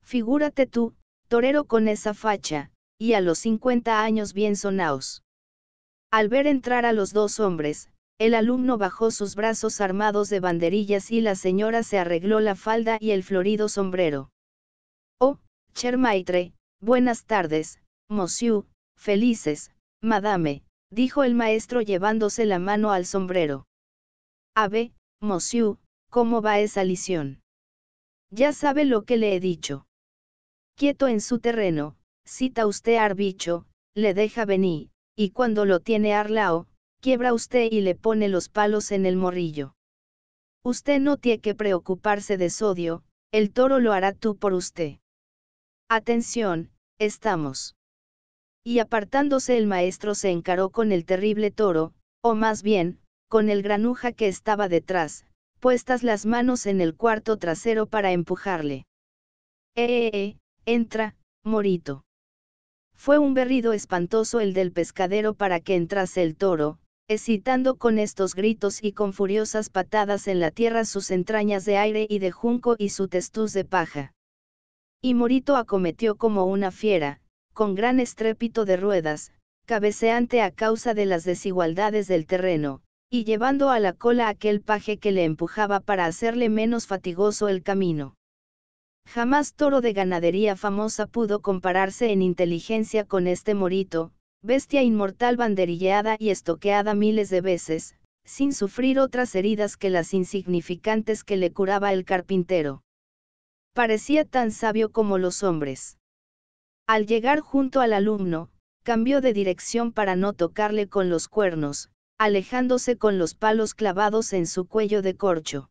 Figúrate tú, torero con esa facha, y a los 50 años bien sonaos. Al ver entrar a los dos hombres, el alumno bajó sus brazos armados de banderillas y la señora se arregló la falda y el florido sombrero. Oh, cher maitre, buenas tardes, monsieur, felices, madame, dijo el maestro llevándose la mano al sombrero. A ver, monsieur, ¿cómo va esa lición? Ya sabe lo que le he dicho. Quieto en su terreno, cita usted al bicho, le deja venir, y cuando lo tiene arlao, quiebra usted y le pone los palos en el morrillo. Usted no tiene que preocuparse de sodio, el toro lo hará tú por usted. Atención, estamos. Y apartándose el maestro se encaró con el terrible toro, o más bien, con el granuja que estaba detrás, puestas las manos en el cuarto trasero para empujarle. Entra, morito. Fue un berrido espantoso el del pescadero para que entrase el toro, excitando con estos gritos y con furiosas patadas en la tierra sus entrañas de aire y de junco y su testuz de paja. Y Morito acometió como una fiera, con gran estrépito de ruedas, cabeceante a causa de las desigualdades del terreno, y llevando a la cola aquel paje que le empujaba para hacerle menos fatigoso el camino. Jamás toro de ganadería famosa pudo compararse en inteligencia con este Morito, bestia inmortal banderilleada y estoqueada miles de veces, sin sufrir otras heridas que las insignificantes que le curaba el carpintero. Parecía tan sabio como los hombres. Al llegar junto al alumno, cambió de dirección para no tocarle con los cuernos, alejándose con los palos clavados en su cuello de corcho.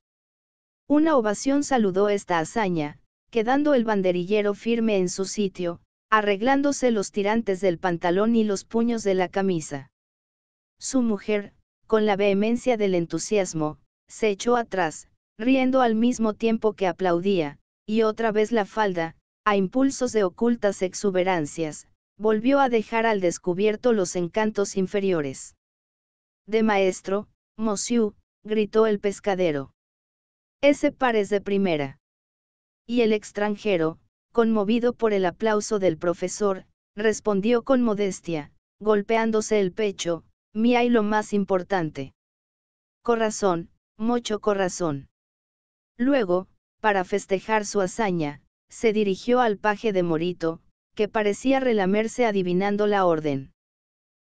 Una ovación saludó esta hazaña, quedando el banderillero firme en su sitio, arreglándose los tirantes del pantalón y los puños de la camisa. Su mujer, con la vehemencia del entusiasmo, se echó atrás, riendo al mismo tiempo que aplaudía, y otra vez la falda, a impulsos de ocultas exuberancias, volvió a dejar al descubierto los encantos inferiores. De maestro, monsieur, gritó el pescadero. Ese par es de primera. Y el extranjero, conmovido por el aplauso del profesor, respondió con modestia, golpeándose el pecho, mía y lo más importante. Corazón, mucho corazón. Luego, para festejar su hazaña, se dirigió al paje de Morito, que parecía relamerse adivinando la orden.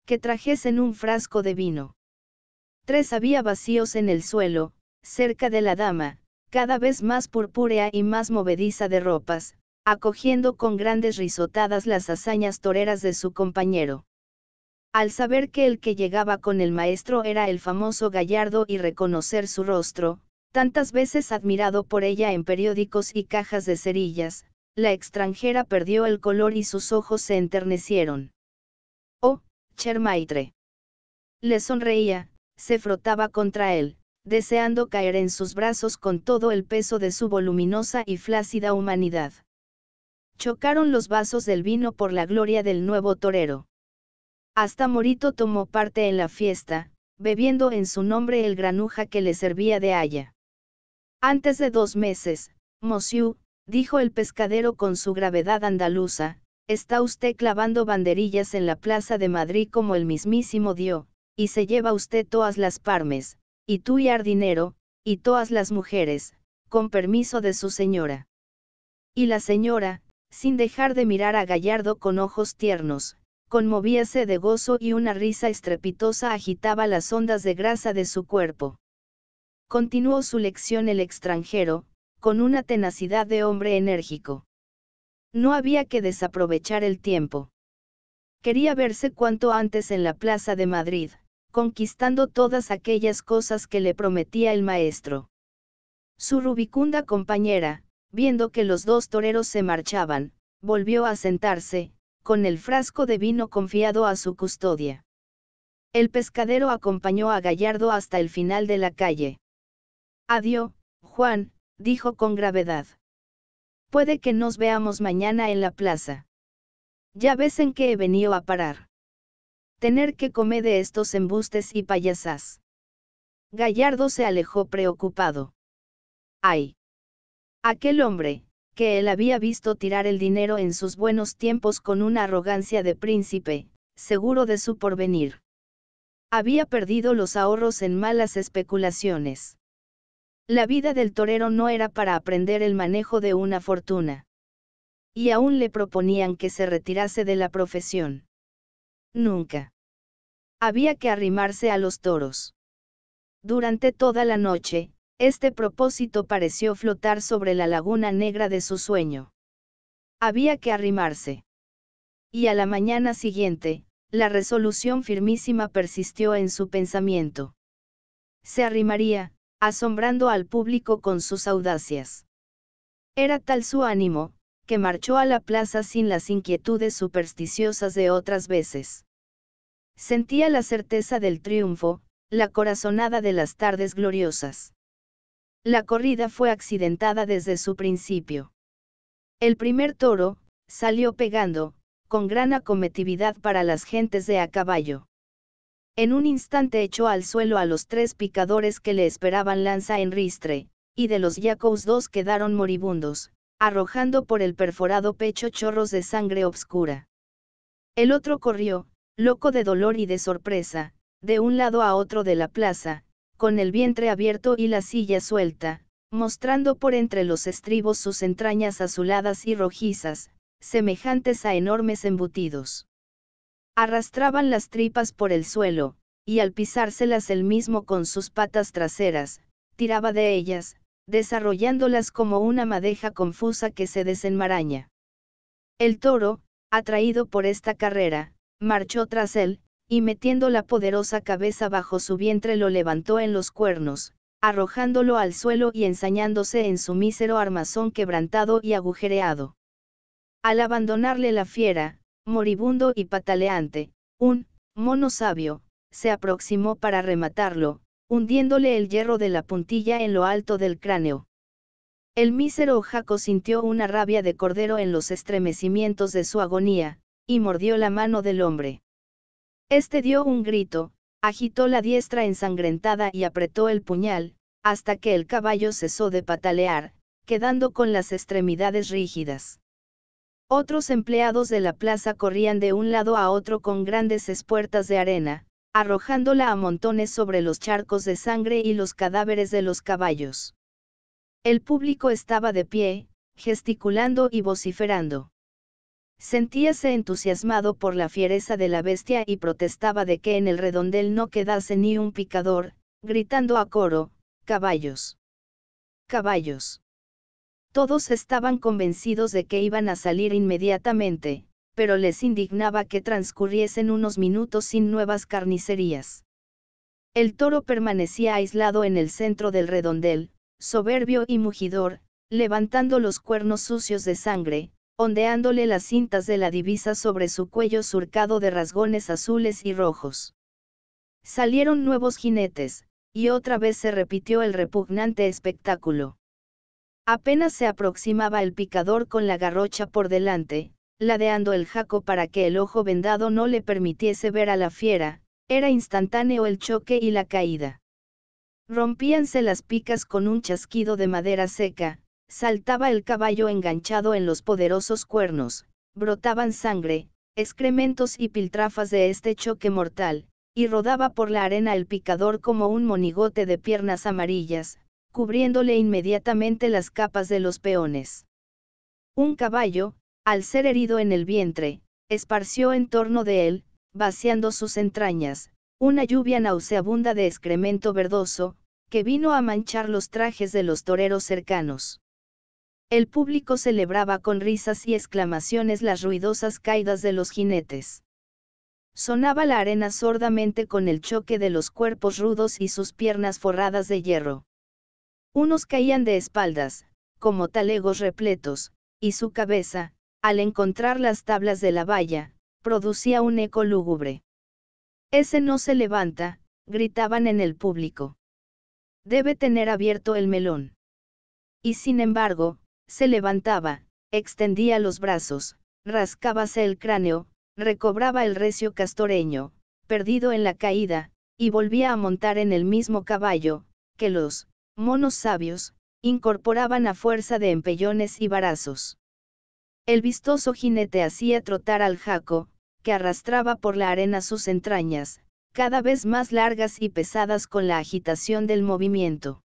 Que trajesen un frasco de vino. 3 había vacíos en el suelo, cerca de la dama, cada vez más purpúrea y más movediza de ropas, acogiendo con grandes risotadas las hazañas toreras de su compañero. Al saber que el que llegaba con el maestro era el famoso Gallardo y reconocer su rostro, tantas veces admirado por ella en periódicos y cajas de cerillas, la extranjera perdió el color y sus ojos se enternecieron. Oh, cher maitre. Le sonreía, se frotaba contra él, deseando caer en sus brazos con todo el peso de su voluminosa y flácida humanidad. Chocaron los vasos del vino por la gloria del nuevo torero. Hasta Morito tomó parte en la fiesta, bebiendo en su nombre el granuja que le servía de haya. Antes de 2 meses, monsieur, dijo el pescadero con su gravedad andaluza, está usted clavando banderillas en la plaza de Madrid como el mismísimo Dios, y se lleva usted todas las parmes, y tú y dinero, y todas las mujeres, con permiso de su señora. Y la señora, sin dejar de mirar a Gallardo con ojos tiernos, conmovíase de gozo y una risa estrepitosa agitaba las ondas de grasa de su cuerpo. Continuó su lección el extranjero, con una tenacidad de hombre enérgico. No había que desaprovechar el tiempo. Quería verse cuanto antes en la plaza de Madrid, conquistando todas aquellas cosas que le prometía el maestro. Su rubicunda compañera, viendo que los 2 toreros se marchaban, volvió a sentarse, con el frasco de vino confiado a su custodia. El pescadero acompañó a Gallardo hasta el final de la calle. Adiós, Juan, dijo con gravedad. Puede que nos veamos mañana en la plaza. Ya ves en qué he venido a parar. Tener que comer de estos embustes y payasás. Gallardo se alejó preocupado. ¡Ay! Aquel hombre, que él había visto tirar el dinero en sus buenos tiempos con una arrogancia de príncipe, seguro de su porvenir. Había perdido los ahorros en malas especulaciones. La vida del torero no era para aprender el manejo de una fortuna. Y aún le proponían que se retirase de la profesión. Nunca. Había que arrimarse a los toros. Durante toda la noche, este propósito pareció flotar sobre la laguna negra de su sueño. Había que arrimarse. Y a la mañana siguiente, la resolución firmísima persistió en su pensamiento. Se arrimaría, asombrando al público con sus audacias. Era tal su ánimo, que marchó a la plaza sin las inquietudes supersticiosas de otras veces. Sentía la certeza del triunfo, la corazonada de las tardes gloriosas. La corrida fue accidentada desde su principio. El primer toro, salió pegando, con gran acometividad para las gentes de a caballo. En un instante echó al suelo a los 3 picadores que le esperaban lanza en ristre, y de los yacos 2 quedaron moribundos, arrojando por el perforado pecho chorros de sangre obscura. El otro corrió, loco de dolor y de sorpresa, de un lado a otro de la plaza, con el vientre abierto y la silla suelta, mostrando por entre los estribos sus entrañas azuladas y rojizas, semejantes a enormes embutidos. Arrastraban las tripas por el suelo, y al pisárselas él mismo con sus patas traseras, tiraba de ellas, desarrollándolas como una madeja confusa que se desenmaraña. El toro, atraído por esta carrera, marchó tras él, y metiendo la poderosa cabeza bajo su vientre lo levantó en los cuernos, arrojándolo al suelo y ensañándose en su mísero armazón quebrantado y agujereado. Al abandonarle la fiera, moribundo y pataleante, un mono sabio, se aproximó para rematarlo, hundiéndole el hierro de la puntilla en lo alto del cráneo. El mísero jaco sintió una rabia de cordero en los estremecimientos de su agonía, y mordió la mano del hombre. Este dio un grito, agitó la diestra ensangrentada y apretó el puñal, hasta que el caballo cesó de patalear, quedando con las extremidades rígidas. Otros empleados de la plaza corrían de un lado a otro con grandes espuertas de arena, arrojándola a montones sobre los charcos de sangre y los cadáveres de los caballos. El público estaba de pie, gesticulando y vociferando. Sentíase entusiasmado por la fiereza de la bestia y protestaba de que en el redondel no quedase ni un picador, gritando a coro, «¡Caballos! ¡Caballos!». Todos estaban convencidos de que iban a salir inmediatamente, pero les indignaba que transcurriesen unos minutos sin nuevas carnicerías. El toro permanecía aislado en el centro del redondel, soberbio y mugidor, levantando los cuernos sucios de sangre, ondeándole las cintas de la divisa sobre su cuello surcado de rasgones azules y rojos. Salieron nuevos jinetes, y otra vez se repitió el repugnante espectáculo. Apenas se aproximaba el picador con la garrocha por delante, ladeando el jaco para que el ojo vendado no le permitiese ver a la fiera, era instantáneo el choque y la caída. Rompíanse las picas con un chasquido de madera seca, saltaba el caballo enganchado en los poderosos cuernos, brotaban sangre, excrementos y piltrafas de este choque mortal, y rodaba por la arena el picador como un monigote de piernas amarillas, cubriéndole inmediatamente las capas de los peones. Un caballo, al ser herido en el vientre, esparció en torno de él, vaciando sus entrañas, una lluvia nauseabunda de excremento verdoso, que vino a manchar los trajes de los toreros cercanos. El público celebraba con risas y exclamaciones las ruidosas caídas de los jinetes. Sonaba la arena sordamente con el choque de los cuerpos rudos y sus piernas forradas de hierro. Unos caían de espaldas, como talegos repletos, y su cabeza, al encontrar las tablas de la valla, producía un eco lúgubre. «Ese no se levanta», gritaban en el público. «Debe tener abierto el melón». Y sin embargo, se levantaba, extendía los brazos, rascábase el cráneo, recobraba el recio castoreño, perdido en la caída, y volvía a montar en el mismo caballo, que los monos sabios incorporaban a fuerza de empellones y varazos. El vistoso jinete hacía trotar al jaco, que arrastraba por la arena sus entrañas, cada vez más largas y pesadas con la agitación del movimiento.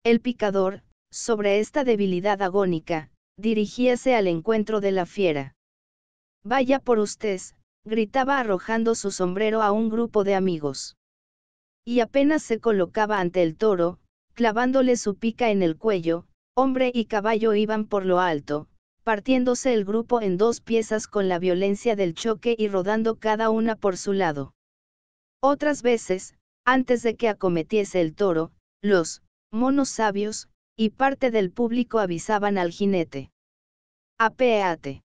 El picador, sobre esta debilidad agónica, dirigíase al encuentro de la fiera. «Vaya por usted», gritaba arrojando su sombrero a un grupo de amigos. Y apenas se colocaba ante el toro, clavándole su pica en el cuello, hombre y caballo iban por lo alto, partiéndose el grupo en dos piezas con la violencia del choque y rodando cada una por su lado. Otras veces, antes de que acometiese el toro, los monos sabios, y parte del público avisaban al jinete. «Apéate».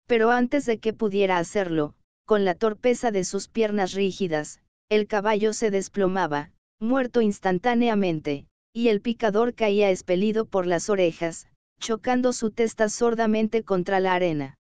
Pero antes de que pudiera hacerlo, con la torpeza de sus piernas rígidas, el caballo se desplomaba, muerto instantáneamente, y el picador caía expelido por las orejas, chocando su testa sordamente contra la arena.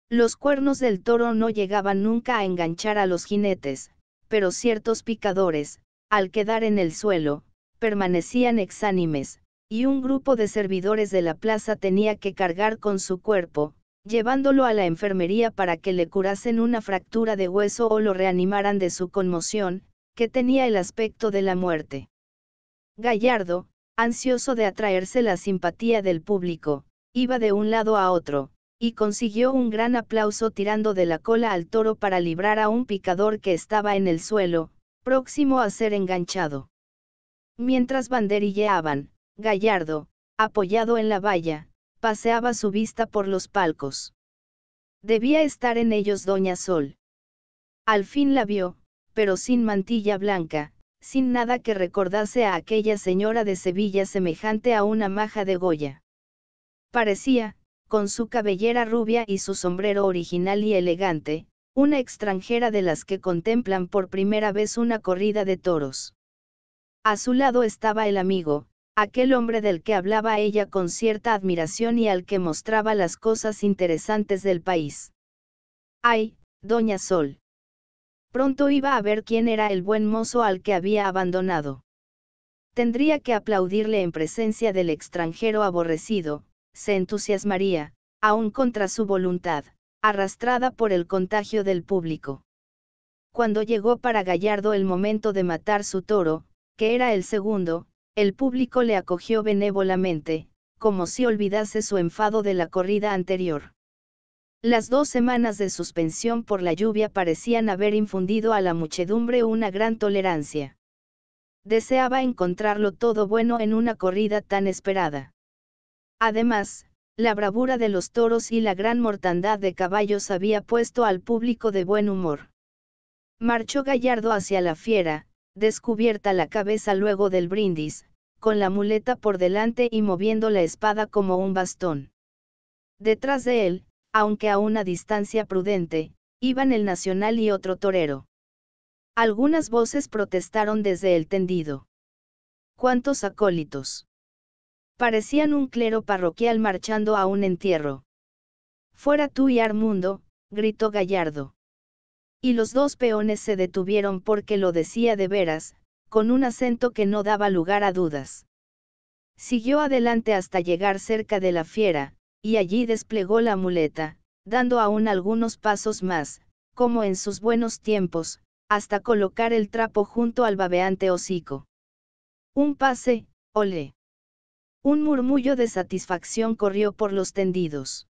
Los cuernos del toro no llegaban nunca a enganchar a los jinetes, pero ciertos picadores, al quedar en el suelo, permanecían exánimes, y un grupo de servidores de la plaza tenía que cargar con su cuerpo, llevándolo a la enfermería para que le curasen una fractura de hueso o lo reanimaran de su conmoción, que tenía el aspecto de la muerte. Gallardo, ansioso de atraerse la simpatía del público, iba de un lado a otro, y consiguió un gran aplauso tirando de la cola al toro para librar a un picador que estaba en el suelo, próximo a ser enganchado. Mientras banderilleaban, Gallardo, apoyado en la valla, paseaba su vista por los palcos. Debía estar en ellos doña Sol. Al fin la vio, pero sin mantilla blanca, sin nada que recordase a aquella señora de Sevilla semejante a una maja de Goya. Parecía, con su cabellera rubia y su sombrero original y elegante, una extranjera de las que contemplan por primera vez una corrida de toros. A su lado estaba el amigo, aquel hombre del que hablaba ella con cierta admiración y al que mostraba las cosas interesantes del país. ¡Ay, doña Sol! Pronto iba a ver quién era el buen mozo al que había abandonado. Tendría que aplaudirle en presencia del extranjero aborrecido, se entusiasmaría, aún contra su voluntad, arrastrada por el contagio del público. Cuando llegó para Gallardo el momento de matar su toro, que era el segundo, el público le acogió benévolamente, como si olvidase su enfado de la corrida anterior. Las 2 semanas de suspensión por la lluvia parecían haber infundido a la muchedumbre una gran tolerancia. Deseaba encontrarlo todo bueno en una corrida tan esperada. Además, la bravura de los toros y la gran mortandad de caballos había puesto al público de buen humor. Marchó Gallardo hacia la fiera, descubierta la cabeza luego del brindis, con la muleta por delante y moviendo la espada como un bastón. Detrás de él, aunque a una distancia prudente, iban el nacional y otro torero. Algunas voces protestaron desde el tendido. ¿Cuántos acólitos? Parecían un clero parroquial marchando a un entierro. «Fuera tú y Armundo», gritó Gallardo. Y los 2 peones se detuvieron porque lo decía de veras, con un acento que no daba lugar a dudas. Siguió adelante hasta llegar cerca de la fiera, y allí desplegó la muleta, dando aún algunos pasos más, como en sus buenos tiempos, hasta colocar el trapo junto al babeante hocico. Un pase, olé. Un murmullo de satisfacción corrió por los tendidos.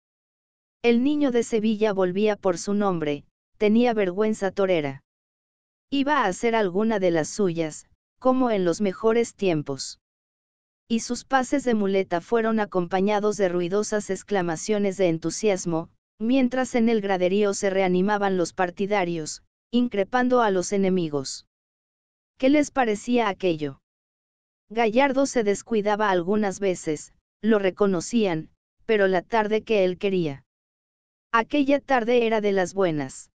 El niño de Sevilla volvía por su nombre, tenía vergüenza torera. Iba a hacer alguna de las suyas, como en los mejores tiempos. Y sus pases de muleta fueron acompañados de ruidosas exclamaciones de entusiasmo, mientras en el graderío se reanimaban los partidarios, increpando a los enemigos. ¿Qué les parecía aquello? Gallardo se descuidaba algunas veces, lo reconocían, pero la tarde que él quería. Aquella tarde era de las buenas.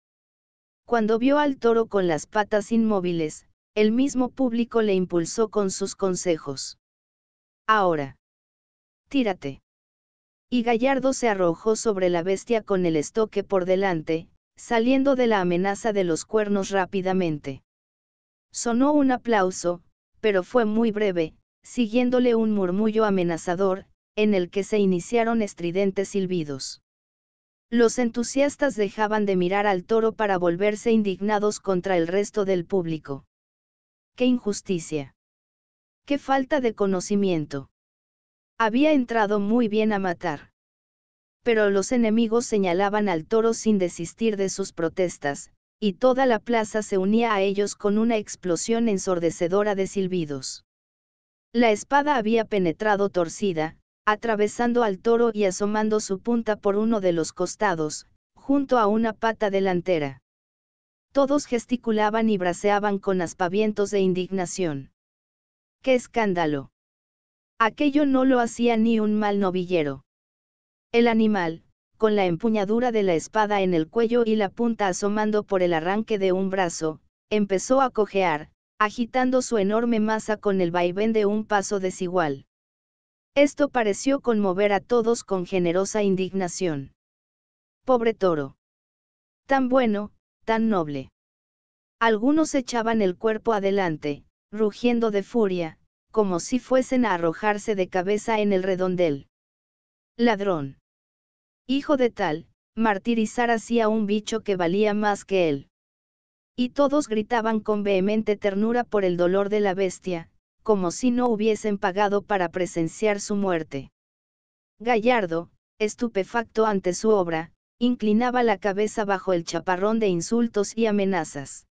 Cuando vio al toro con las patas inmóviles, el mismo público le impulsó con sus consejos. «Ahora. Tírate». Y Gallardo se arrojó sobre la bestia con el estoque por delante, saliendo de la amenaza de los cuernos rápidamente. Sonó un aplauso, pero fue muy breve, siguiéndole un murmullo amenazador, en el que se iniciaron estridentes silbidos. Los entusiastas dejaban de mirar al toro para volverse indignados contra el resto del público. ¡Qué injusticia! ¡Qué falta de conocimiento! Había entrado muy bien a matar. Pero los enemigos señalaban al toro sin desistir de sus protestas, y toda la plaza se unía a ellos con una explosión ensordecedora de silbidos. La espada había penetrado torcida, atravesando al toro y asomando su punta por uno de los costados, junto a una pata delantera. Todos gesticulaban y braceaban con aspavientos de indignación. ¡Qué escándalo! Aquello no lo hacía ni un mal novillero. El animal, con la empuñadura de la espada en el cuello y la punta asomando por el arranque de un brazo, empezó a cojear, agitando su enorme masa con el vaivén de un paso desigual. Esto pareció conmover a todos con generosa indignación. Pobre toro. Tan bueno, tan noble. Algunos echaban el cuerpo adelante, rugiendo de furia, como si fuesen a arrojarse de cabeza en el redondel. Ladrón. Hijo de tal, martirizar así a un bicho que valía más que él. Y todos gritaban con vehemente ternura por el dolor de la bestia, como si no hubiesen pagado para presenciar su muerte. Gallardo, estupefacto ante su obra, inclinaba la cabeza bajo el chaparrón de insultos y amenazas.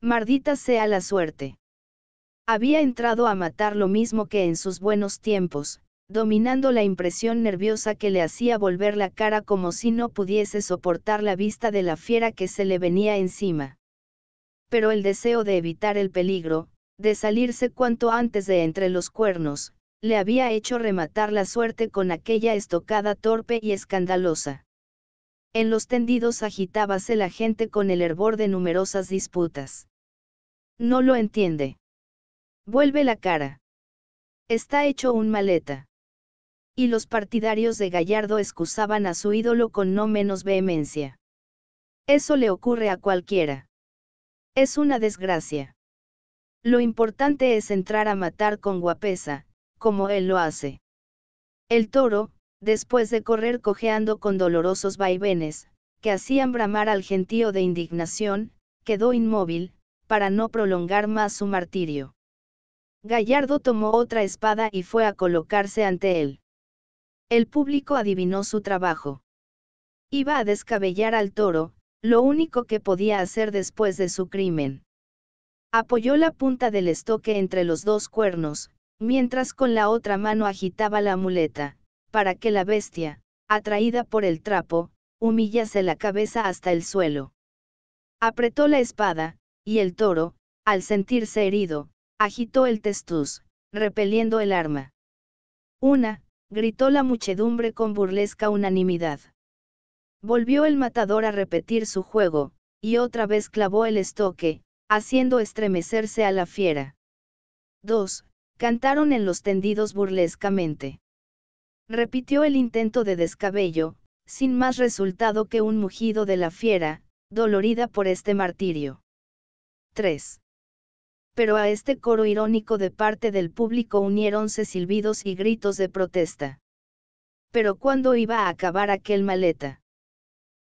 Maldita sea la suerte. Había entrado a matar lo mismo que en sus buenos tiempos, dominando la impresión nerviosa que le hacía volver la cara como si no pudiese soportar la vista de la fiera que se le venía encima. Pero el deseo de evitar el peligro, de salirse cuanto antes de entre los cuernos, le había hecho rematar la suerte con aquella estocada torpe y escandalosa. En los tendidos agitábase la gente con el hervor de numerosas disputas. No lo entiende. Vuelve la cara. Está hecho un maleta. Y los partidarios de Gallardo excusaban a su ídolo con no menos vehemencia. Eso le ocurre a cualquiera. Es una desgracia. Lo importante es entrar a matar con guapesa, como él lo hace. El toro, después de correr cojeando con dolorosos vaivenes, que hacían bramar al gentío de indignación, quedó inmóvil, para no prolongar más su martirio. Gallardo tomó otra espada y fue a colocarse ante él. El público adivinó su trabajo. Iba a descabellar al toro, lo único que podía hacer después de su crimen. Apoyó la punta del estoque entre los dos cuernos, mientras con la otra mano agitaba la muleta, para que la bestia, atraída por el trapo, humillase la cabeza hasta el suelo. Apretó la espada, y el toro, al sentirse herido, agitó el testuz, repeliendo el arma. Gritó la muchedumbre con burlesca unanimidad. Volvió el matador a repetir su juego, y otra vez clavó el estoque, haciendo estremecerse a la fiera. 2. Cantaron en los tendidos burlescamente. Repitió el intento de descabello, sin más resultado que un mugido de la fiera, dolorida por este martirio. 3. Pero a este coro irónico de parte del público uniéronse silbidos y gritos de protesta. Pero ¿cuándo iba a acabar aquel maleta?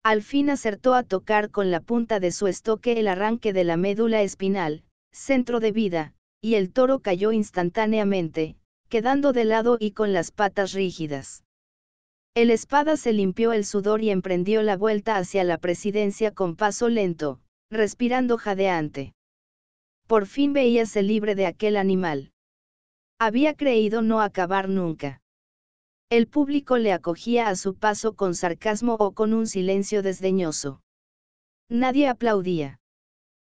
Al fin acertó a tocar con la punta de su estoque el arranque de la médula espinal, centro de vida, y el toro cayó instantáneamente, quedando de lado y con las patas rígidas. El espada se limpió el sudor y emprendió la vuelta hacia la presidencia con paso lento, respirando jadeante. Por fin veíase libre de aquel animal. Había creído no acabar nunca. El público le acogía a su paso con sarcasmo o con un silencio desdeñoso. Nadie aplaudía.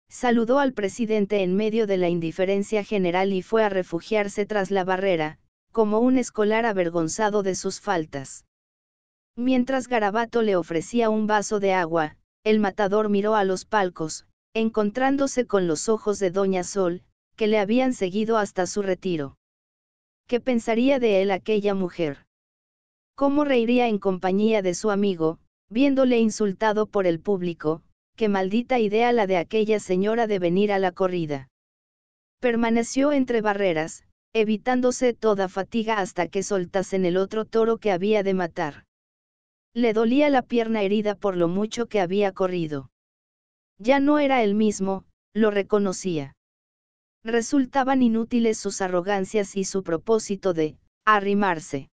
Saludó al presidente en medio de la indiferencia general y fue a refugiarse tras la barrera, como un escolar avergonzado de sus faltas. Mientras Garabato le ofrecía un vaso de agua, el matador miró a los palcos, encontrándose con los ojos de Doña Sol, que le habían seguido hasta su retiro. ¿Qué pensaría de él aquella mujer? ¿Cómo reiría en compañía de su amigo, viéndole insultado por el público? Qué maldita idea la de aquella señora de venir a la corrida. Permaneció entre barreras, evitándose toda fatiga hasta que soltasen el otro toro que había de matar. Le dolía la pierna herida por lo mucho que había corrido. Ya no era el mismo, lo reconocía. Resultaban inútiles sus arrogancias y su propósito de arrimarse.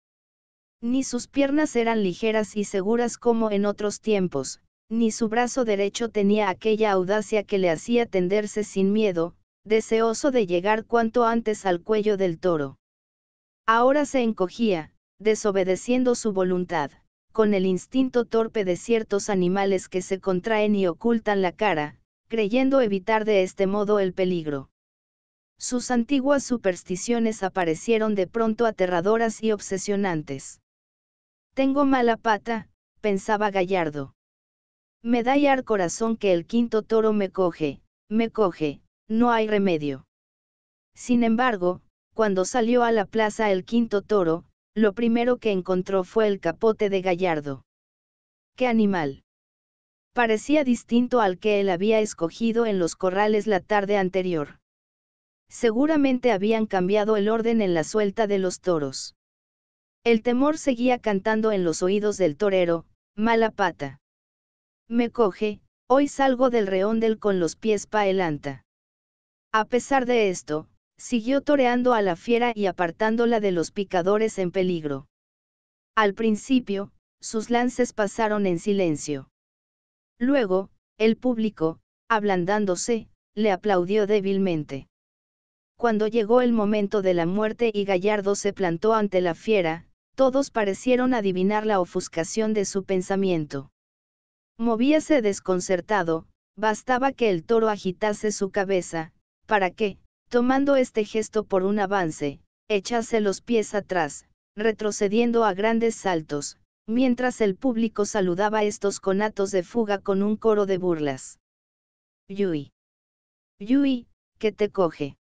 Ni sus piernas eran ligeras y seguras como en otros tiempos, ni su brazo derecho tenía aquella audacia que le hacía tenderse sin miedo, deseoso de llegar cuanto antes al cuello del toro. Ahora se encogía, desobedeciendo su voluntad, con el instinto torpe de ciertos animales que se contraen y ocultan la cara, creyendo evitar de este modo el peligro. Sus antiguas supersticiones aparecieron de pronto aterradoras y obsesionantes. Tengo mala pata, pensaba Gallardo. Me da ya al corazón que el quinto toro me coge, no hay remedio. Sin embargo, cuando salió a la plaza el quinto toro, lo primero que encontró fue el capote de Gallardo. ¡Qué animal! Parecía distinto al que él había escogido en los corrales la tarde anterior. Seguramente habían cambiado el orden en la suelta de los toros. El temor seguía cantando en los oídos del torero, mala pata. Me coge, hoy salgo del reondel con los pies pa' elanta. A pesar de esto, siguió toreando a la fiera y apartándola de los picadores en peligro. Al principio, sus lances pasaron en silencio. Luego, el público, ablandándose, le aplaudió débilmente. Cuando llegó el momento de la muerte y Gallardo se plantó ante la fiera, todos parecieron adivinar la ofuscación de su pensamiento. Movíase desconcertado, bastaba que el toro agitase su cabeza, para que, tomando este gesto por un avance, echase los pies atrás, retrocediendo a grandes saltos, mientras el público saludaba estos conatos de fuga con un coro de burlas. Yui. Yui, que te coge.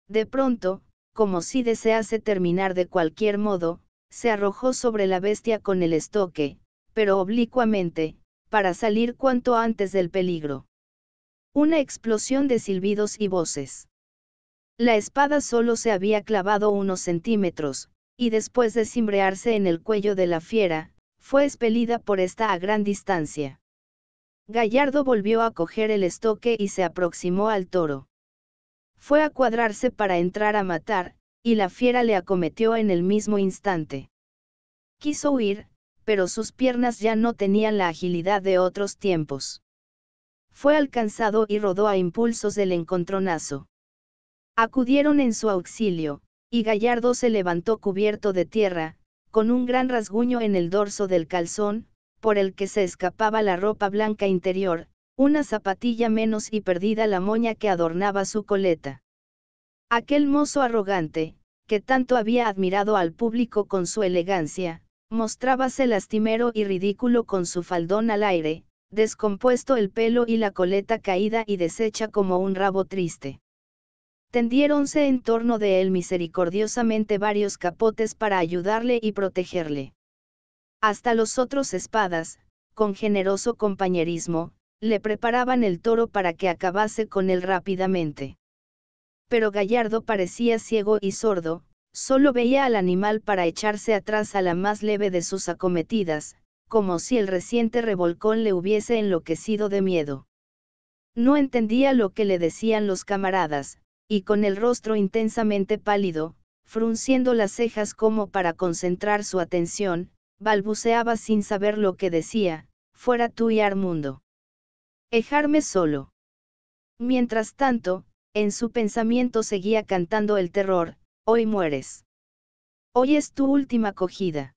De pronto, como si desease terminar de cualquier modo, se arrojó sobre la bestia con el estoque, pero oblicuamente, para salir cuanto antes del peligro. Una explosión de silbidos y voces. La espada solo se había clavado unos centímetros, y después de cimbrearse en el cuello de la fiera, fue expelida por esta a gran distancia. Gallardo volvió a coger el estoque y se aproximó al toro. Fue a cuadrarse para entrar a matar, y la fiera le acometió en el mismo instante. Quiso huir, pero sus piernas ya no tenían la agilidad de otros tiempos. Fue alcanzado y rodó a impulsos del encontronazo. Acudieron en su auxilio, y Gallardo se levantó cubierto de tierra, con un gran rasguño en el dorso del calzón, por el que se escapaba la ropa blanca interior, una zapatilla menos y perdida la moña que adornaba su coleta. Aquel mozo arrogante, que tanto había admirado al público con su elegancia, mostrábase lastimero y ridículo con su faldón al aire, descompuesto el pelo y la coleta caída y deshecha como un rabo triste. Tendiéronse en torno de él misericordiosamente varios capotes para ayudarle y protegerle. Hasta los otros espadas, con generoso compañerismo, le preparaban el toro para que acabase con él rápidamente. Pero Gallardo parecía ciego y sordo, solo veía al animal para echarse atrás a la más leve de sus acometidas, como si el reciente revolcón le hubiese enloquecido de miedo. No entendía lo que le decían los camaradas, y con el rostro intensamente pálido, frunciendo las cejas como para concentrar su atención, balbuceaba sin saber lo que decía, fuera tú y Armundo. Ejarme solo. Mientras tanto, en su pensamiento seguía cantando el terror, hoy mueres. Hoy es tu última cogida.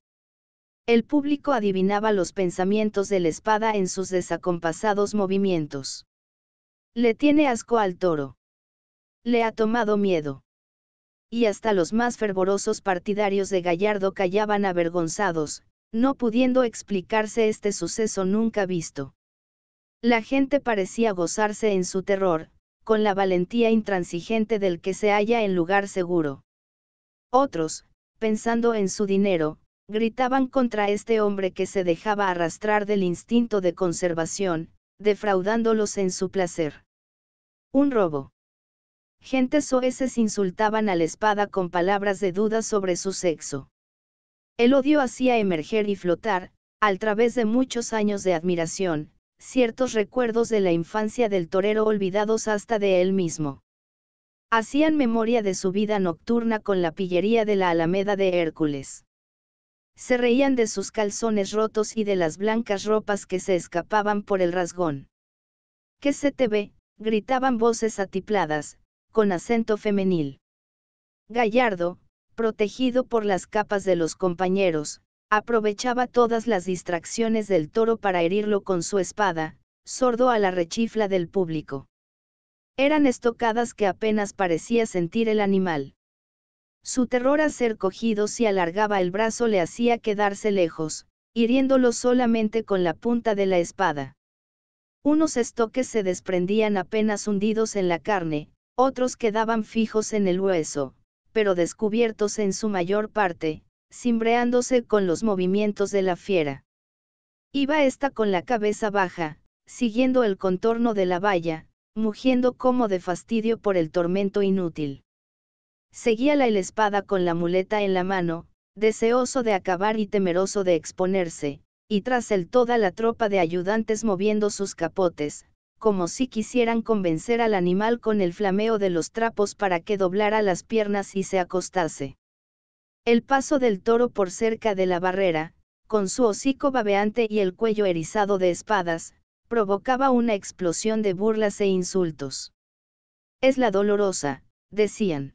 El público adivinaba los pensamientos de la espada en sus desacompasados movimientos. Le tiene asco al toro. Le ha tomado miedo. Y hasta los más fervorosos partidarios de Gallardo callaban avergonzados, no pudiendo explicarse este suceso nunca visto. La gente parecía gozarse en su terror, con la valentía intransigente del que se halla en lugar seguro. Otros, pensando en su dinero, gritaban contra este hombre que se dejaba arrastrar del instinto de conservación, defraudándolos en su placer. Un robo. Gentes soeces insultaban a la espada con palabras de duda sobre su sexo. El odio hacía emerger y flotar, al través de muchos años de admiración, ciertos recuerdos de la infancia del torero olvidados hasta de él mismo. Hacían memoria de su vida nocturna con la pillería de la Alameda de Hércules. Se reían de sus calzones rotos y de las blancas ropas que se escapaban por el rasgón. ¿Qué se te ve?, gritaban voces atipladas, con acento femenil. Gallardo, protegido por las capas de los compañeros, aprovechaba todas las distracciones del toro para herirlo con su espada, sordo a la rechifla del público. Eran estocadas que apenas parecía sentir el animal. Su terror a ser cogido si alargaba el brazo le hacía quedarse lejos, hiriéndolo solamente con la punta de la espada. Unos estoques se desprendían apenas hundidos en la carne, otros quedaban fijos en el hueso, pero descubiertos en su mayor parte, cimbreándose con los movimientos de la fiera. Iba ésta con la cabeza baja, siguiendo el contorno de la valla, mugiendo como de fastidio por el tormento inútil. Seguíala el espada con la muleta en la mano, deseoso de acabar y temeroso de exponerse, y tras él toda la tropa de ayudantes moviendo sus capotes, como si quisieran convencer al animal con el flameo de los trapos para que doblara las piernas y se acostase. El paso del toro por cerca de la barrera, con su hocico babeante y el cuello erizado de espadas, provocaba una explosión de burlas e insultos. «Es la dolorosa», decían.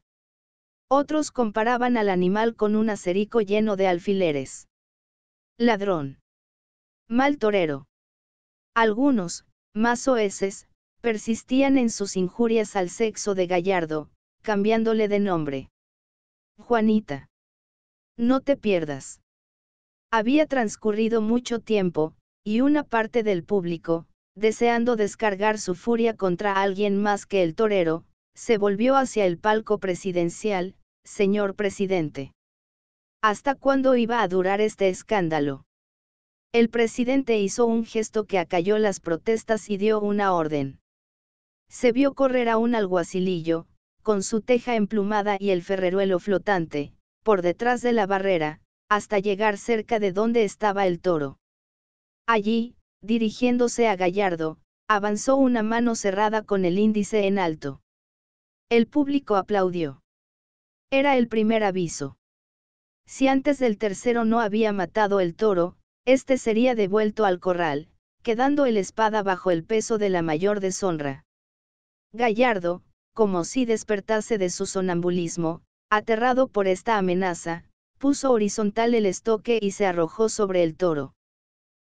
Otros comparaban al animal con un acerico lleno de alfileres. «Ladrón. Mal torero». Algunos, más soeces, persistían en sus injurias al sexo de Gallardo, cambiándole de nombre. «Juanita. No te pierdas». Había transcurrido mucho tiempo, y una parte del público, deseando descargar su furia contra alguien más que el torero, se volvió hacia el palco presidencial. «Señor presidente. ¿Hasta cuándo iba a durar este escándalo?». El presidente hizo un gesto que acalló las protestas y dio una orden. Se vio correr a un alguacilillo, con su teja emplumada y el ferreruelo flotante, por detrás de la barrera, hasta llegar cerca de donde estaba el toro. Allí, dirigiéndose a Gallardo, avanzó una mano cerrada con el índice en alto. El público aplaudió. Era el primer aviso. Si antes del tercero no había matado el toro, este sería devuelto al corral, quedando el espada bajo el peso de la mayor deshonra. Gallardo, como si despertase de su sonambulismo, aterrado por esta amenaza, puso horizontal el estoque y se arrojó sobre el toro.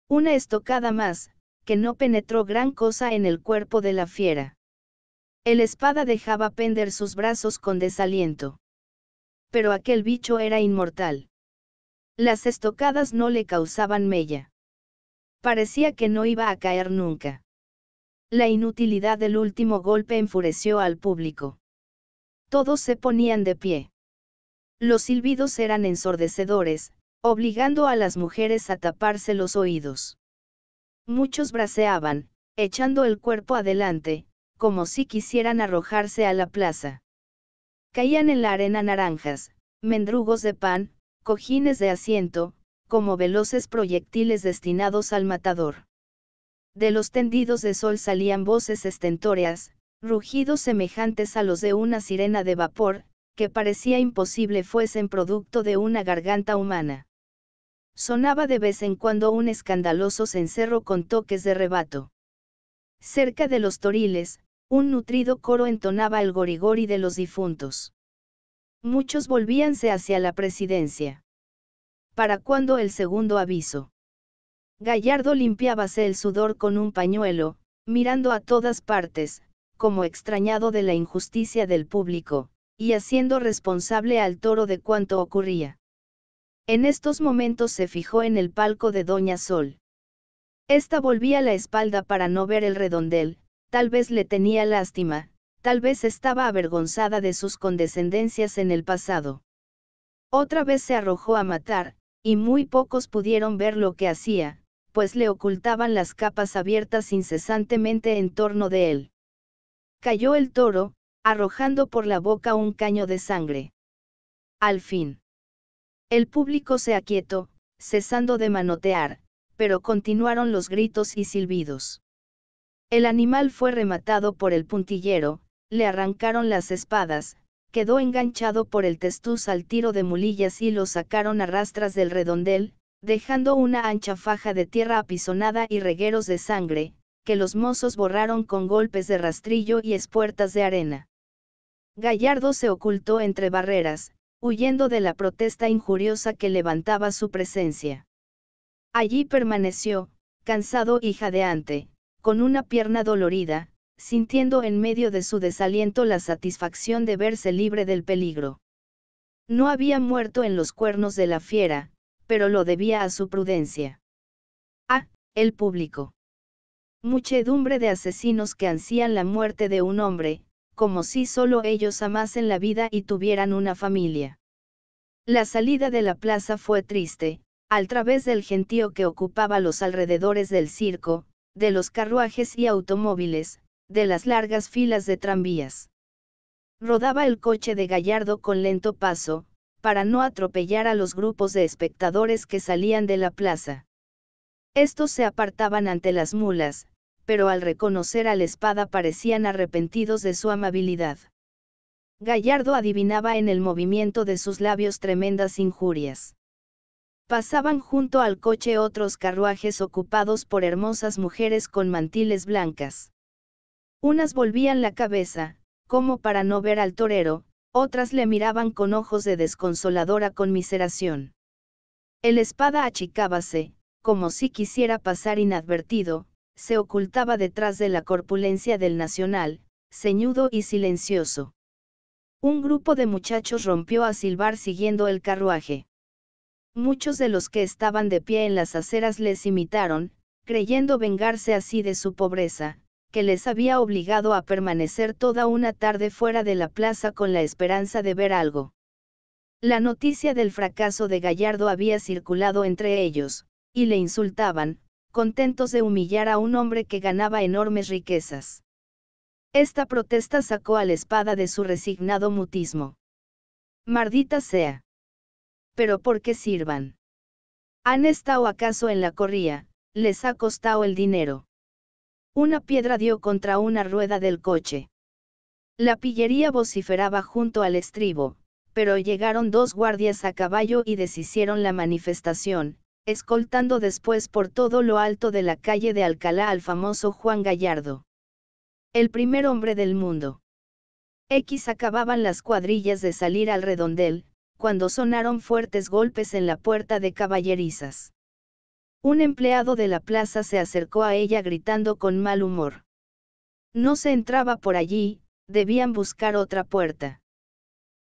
Una estocada más, que no penetró gran cosa en el cuerpo de la fiera. El espada dejaba pender sus brazos con desaliento. Pero aquel bicho era inmortal. Las estocadas no le causaban mella. Parecía que no iba a caer nunca. La inutilidad del último golpe enfureció al público. Todos se ponían de pie. Los silbidos eran ensordecedores, obligando a las mujeres a taparse los oídos. Muchos braceaban, echando el cuerpo adelante, como si quisieran arrojarse a la plaza. Caían en la arena naranjas, mendrugos de pan, cojines de asiento, como veloces proyectiles destinados al matador. De los tendidos de sol salían voces estentóreas, rugidos semejantes a los de una sirena de vapor, que parecía imposible fuesen producto de una garganta humana. Sonaba de vez en cuando un escandaloso cencerro con toques de rebato. Cerca de los toriles, un nutrido coro entonaba el gorigori de los difuntos. Muchos volvíanse hacia la presidencia. ¿Para cuándo el segundo aviso? Gallardo limpiábase el sudor con un pañuelo, mirando a todas partes, como extrañado de la injusticia del público, y haciendo responsable al toro de cuanto ocurría. En estos momentos se fijó en el palco de Doña Sol. Esta volvía la espalda para no ver el redondel, tal vez le tenía lástima, tal vez estaba avergonzada de sus condescendencias en el pasado. Otra vez se arrojó a matar, y muy pocos pudieron ver lo que hacía, pues le ocultaban las capas abiertas incesantemente en torno de él. Cayó el toro, arrojando por la boca un caño de sangre. Al fin, el público se aquietó, cesando de manotear, pero continuaron los gritos y silbidos. El animal fue rematado por el puntillero, le arrancaron las espadas, quedó enganchado por el testuz al tiro de mulillas y lo sacaron a rastras del redondel, dejando una ancha faja de tierra apisonada y regueros de sangre, que los mozos borraron con golpes de rastrillo y espuertas de arena. Gallardo se ocultó entre barreras, huyendo de la protesta injuriosa que levantaba su presencia. Allí permaneció, cansado y jadeante, con una pierna dolorida, sintiendo en medio de su desaliento la satisfacción de verse libre del peligro. No había muerto en los cuernos de la fiera, pero lo debía a su prudencia. El público. Muchedumbre de asesinos que ansían la muerte de un hombre, como si solo ellos amasen la vida y tuvieran una familia. La salida de la plaza fue triste, al través del gentío que ocupaba los alrededores del circo, de los carruajes y automóviles, de las largas filas de tranvías. Rodaba el coche de Gallardo con lento paso, para no atropellar a los grupos de espectadores que salían de la plaza. Estos se apartaban ante las mulas, pero al reconocer al Espada parecían arrepentidos de su amabilidad. Gallardo adivinaba en el movimiento de sus labios tremendas injurias. Pasaban junto al coche otros carruajes ocupados por hermosas mujeres con mantiles blancas. Unas volvían la cabeza, como para no ver al torero, otras le miraban con ojos de desconsoladora conmiseración. El Espada achicábase, como si quisiera pasar inadvertido, se ocultaba detrás de la corpulencia del Nacional, ceñudo y silencioso. Un grupo de muchachos rompió a silbar siguiendo el carruaje. Muchos de los que estaban de pie en las aceras les imitaron, creyendo vengarse así de su pobreza, que les había obligado a permanecer toda una tarde fuera de la plaza con la esperanza de ver algo. La noticia del fracaso de Gallardo había circulado entre ellos, y le insultaban, contentos de humillar a un hombre que ganaba enormes riquezas. Esta protesta sacó al Espada de su resignado mutismo. Maldita sea. ¿Pero por qué sirvan? ¿Han estado acaso en la corría? Les ha costado el dinero. Una piedra dio contra una rueda del coche. La pillería vociferaba junto al estribo, pero llegaron dos guardias a caballo y deshicieron la manifestación, escoltando después por todo lo alto de la calle de Alcalá al famoso Juan Gallardo. El primer hombre del mundo. Acababan las cuadrillas de salir al redondel, cuando sonaron fuertes golpes en la puerta de caballerizas. Un empleado de la plaza se acercó a ella gritando con mal humor. No se entraba por allí, debían buscar otra puerta.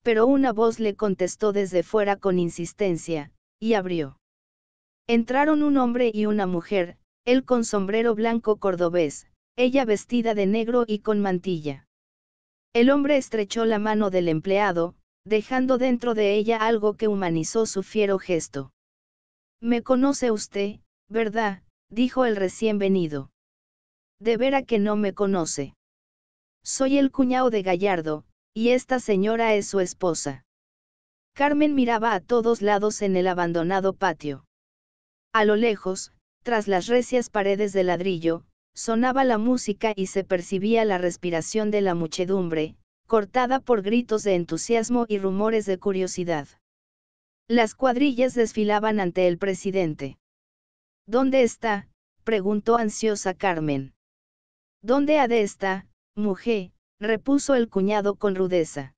Pero una voz le contestó desde fuera con insistencia, y abrió. Entraron un hombre y una mujer, él con sombrero blanco cordobés, ella vestida de negro y con mantilla. El hombre estrechó la mano del empleado, dejando dentro de ella algo que humanizó su fiero gesto. «Me conoce usted, ¿verdad?», dijo el recién venido. «De vera que no me conoce. Soy el cuñado de Gallardo, y esta señora es su esposa». Carmen miraba a todos lados en el abandonado patio. A lo lejos, tras las recias paredes de ladrillo, sonaba la música y se percibía la respiración de la muchedumbre, cortada por gritos de entusiasmo y rumores de curiosidad. Las cuadrillas desfilaban ante el presidente. «¿Dónde está?», preguntó ansiosa Carmen. «¿Dónde ha de estar, mujer?», repuso el cuñado con rudeza.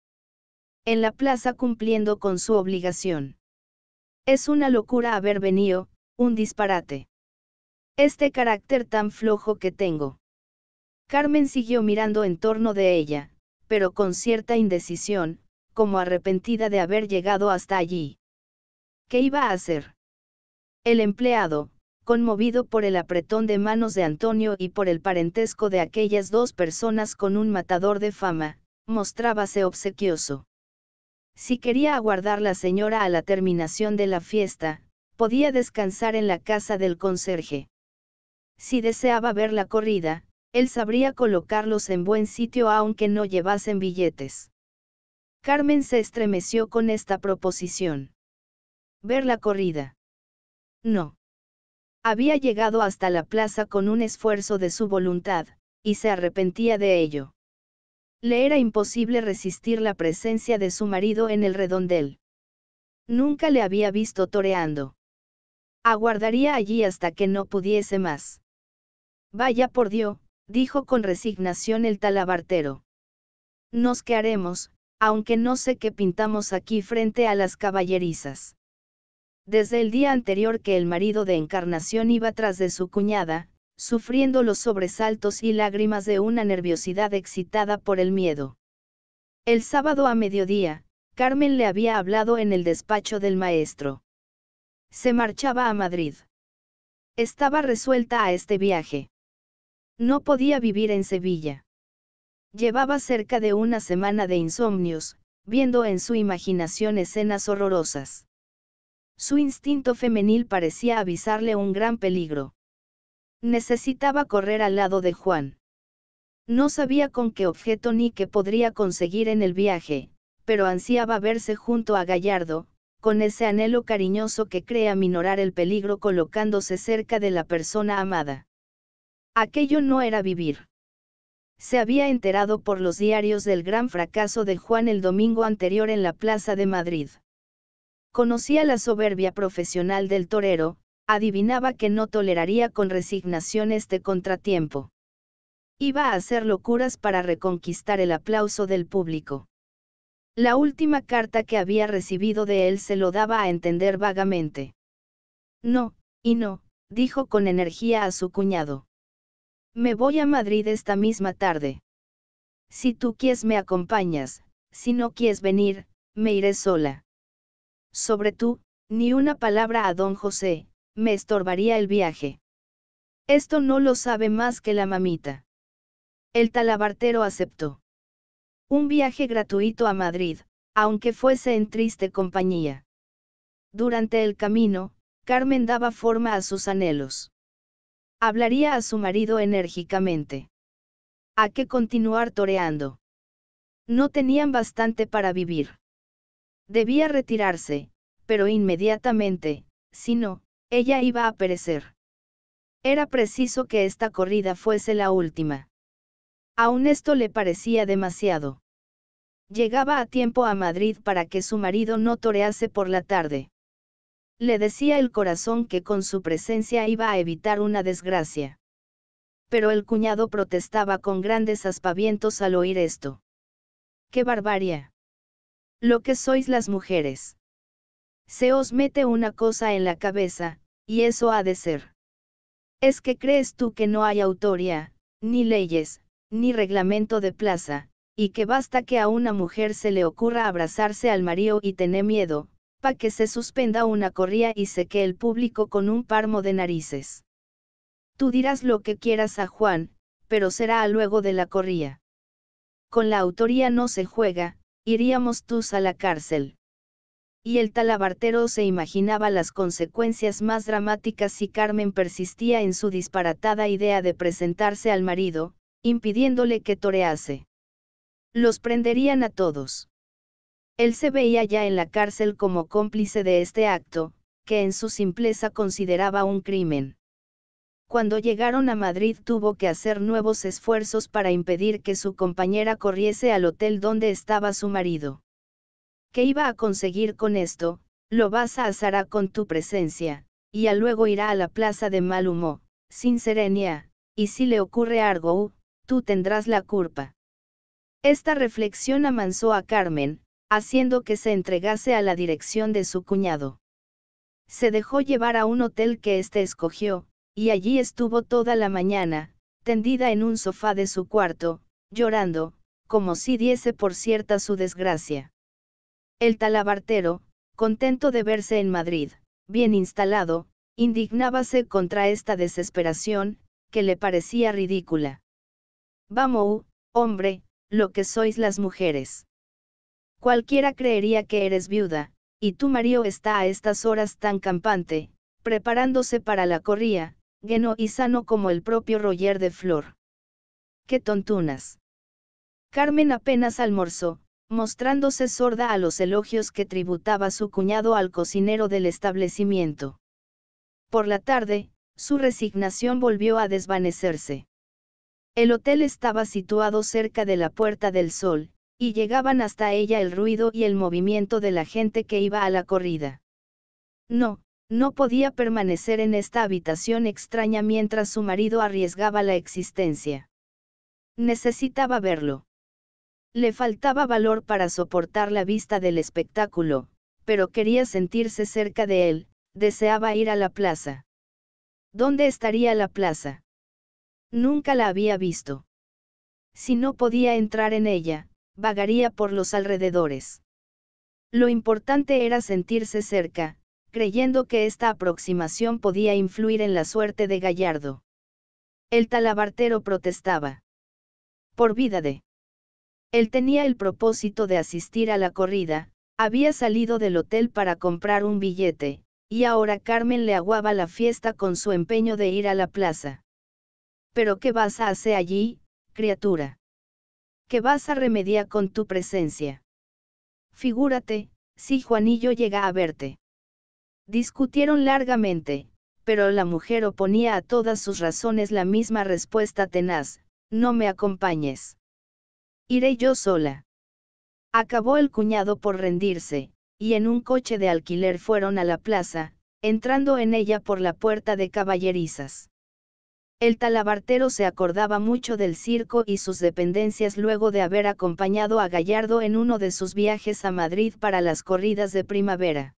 «En la plaza cumpliendo con su obligación. Es una locura haber venido, un disparate. Este carácter tan flojo que tengo». Carmen siguió mirando en torno de ella, pero con cierta indecisión, como arrepentida de haber llegado hasta allí. ¿Qué iba a hacer? El empleado, conmovido por el apretón de manos de Antonio y por el parentesco de aquellas dos personas con un matador de fama, mostrábase obsequioso. Si quería aguardar la señora a la terminación de la fiesta, podía descansar en la casa del conserje. Si deseaba ver la corrida, él sabría colocarlos en buen sitio aunque no llevasen billetes. Carmen se estremeció con esta proposición. ¿Ver la corrida? No. Había llegado hasta la plaza con un esfuerzo de su voluntad, y se arrepentía de ello. Le era imposible resistir la presencia de su marido en el redondel. Nunca le había visto toreando. Aguardaría allí hasta que no pudiese más. Vaya por Dios, dijo con resignación el talabartero. Nos quedaremos, aunque no sé qué pintamos aquí frente a las caballerizas. Desde el día anterior que el marido de Encarnación iba tras de su cuñada, sufriendo los sobresaltos y lágrimas de una nerviosidad excitada por el miedo. El sábado a mediodía, Carmen le había hablado en el despacho del maestro. Se marchaba a Madrid. Estaba resuelta a este viaje. No podía vivir en Sevilla. Llevaba cerca de una semana de insomnios, viendo en su imaginación escenas horrorosas. Su instinto femenil parecía avisarle un gran peligro. Necesitaba correr al lado de Juan. No sabía con qué objeto ni qué podría conseguir en el viaje, pero ansiaba verse junto a Gallardo, con ese anhelo cariñoso que cree aminorar el peligro colocándose cerca de la persona amada. Aquello no era vivir. Se había enterado por los diarios del gran fracaso de Juan el domingo anterior en la Plaza de Madrid. Conocía la soberbia profesional del torero, adivinaba que no toleraría con resignación este contratiempo. Iba a hacer locuras para reconquistar el aplauso del público. La última carta que había recibido de él se lo daba a entender vagamente. No, y no, dijo con energía a su cuñado. Me voy a Madrid esta misma tarde. Si tú quieres me acompañas, si no quieres venir, me iré sola. Sobre tú, ni una palabra a don José, me estorbaría el viaje. Esto no lo sabe más que la mamita. El talabartero aceptó. Un viaje gratuito a Madrid, aunque fuese en triste compañía. Durante el camino, Carmen daba forma a sus anhelos. Hablaría a su marido enérgicamente. ¿A qué continuar toreando? No tenían bastante para vivir. Debía retirarse, pero inmediatamente, si no, ella iba a perecer. Era preciso que esta corrida fuese la última. Aún esto le parecía demasiado. Llegaba a tiempo a Madrid para que su marido no torease por la tarde. Le decía el corazón que con su presencia iba a evitar una desgracia. Pero el cuñado protestaba con grandes aspavientos al oír esto. ¡Qué barbarie! Lo que sois las mujeres. Se os mete una cosa en la cabeza, y eso ha de ser. ¿Es que crees tú que no hay autoría, ni leyes, ni reglamento de plaza, y que basta que a una mujer se le ocurra abrazarse al marido y tener miedo, pa' que se suspenda una corría y seque el público con un parmo de narices? Tú dirás lo que quieras a Juan, pero será luego de la corría. Con la autoría no se juega, iríamos todos a la cárcel. Y el talabartero se imaginaba las consecuencias más dramáticas si Carmen persistía en su disparatada idea de presentarse al marido, impidiéndole que torease. Los prenderían a todos. Él se veía ya en la cárcel como cómplice de este acto, que en su simpleza consideraba un crimen. Cuando llegaron a Madrid tuvo que hacer nuevos esfuerzos para impedir que su compañera corriese al hotel donde estaba su marido. ¿Qué iba a conseguir con esto? Lo vas a asar con tu presencia, y luego irá a la plaza de mal humor, sin serenia, y si le ocurre algo, tú tendrás la culpa. Esta reflexión amansó a Carmen, haciendo que se entregase a la dirección de su cuñado. Se dejó llevar a un hotel que éste escogió, y allí estuvo toda la mañana, tendida en un sofá de su cuarto, llorando, como si diese por cierta su desgracia. El talabartero, contento de verse en Madrid, bien instalado, indignábase contra esta desesperación, que le parecía ridícula. Vamos, hombre, lo que sois las mujeres. Cualquiera creería que eres viuda, y tu marido está a estas horas tan campante, preparándose para la corría, lleno y sano como el propio Roger de Flor. ¡Qué tontunas! Carmen apenas almorzó, mostrándose sorda a los elogios que tributaba su cuñado al cocinero del establecimiento. Por la tarde, su resignación volvió a desvanecerse. El hotel estaba situado cerca de la Puerta del Sol, y llegaban hasta ella el ruido y el movimiento de la gente que iba a la corrida. No podía permanecer en esta habitación extraña mientras su marido arriesgaba la existencia. Necesitaba verlo. Le faltaba valor para soportar la vista del espectáculo, pero quería sentirse cerca de él, deseaba ir a la plaza. ¿Dónde estaría la plaza? Nunca la había visto. Si no podía entrar en ella, vagaría por los alrededores. Lo importante era sentirse cerca, creyendo que esta aproximación podía influir en la suerte de Gallardo. El talabartero protestaba. Por vida de... Él tenía el propósito de asistir a la corrida, había salido del hotel para comprar un billete, y ahora Carmen le aguaba la fiesta con su empeño de ir a la plaza. ¿Pero qué vas a hacer allí, criatura? ¿Qué vas a remediar con tu presencia? Figúrate, si Juanillo llega a verte. Discutieron largamente, pero la mujer oponía a todas sus razones la misma respuesta tenaz: no me acompañes. Iré yo sola. Acabó el cuñado por rendirse, y en un coche de alquiler fueron a la plaza, entrando en ella por la puerta de caballerizas. El talabartero se acordaba mucho del circo y sus dependencias luego de haber acompañado a Gallardo en uno de sus viajes a Madrid para las corridas de primavera.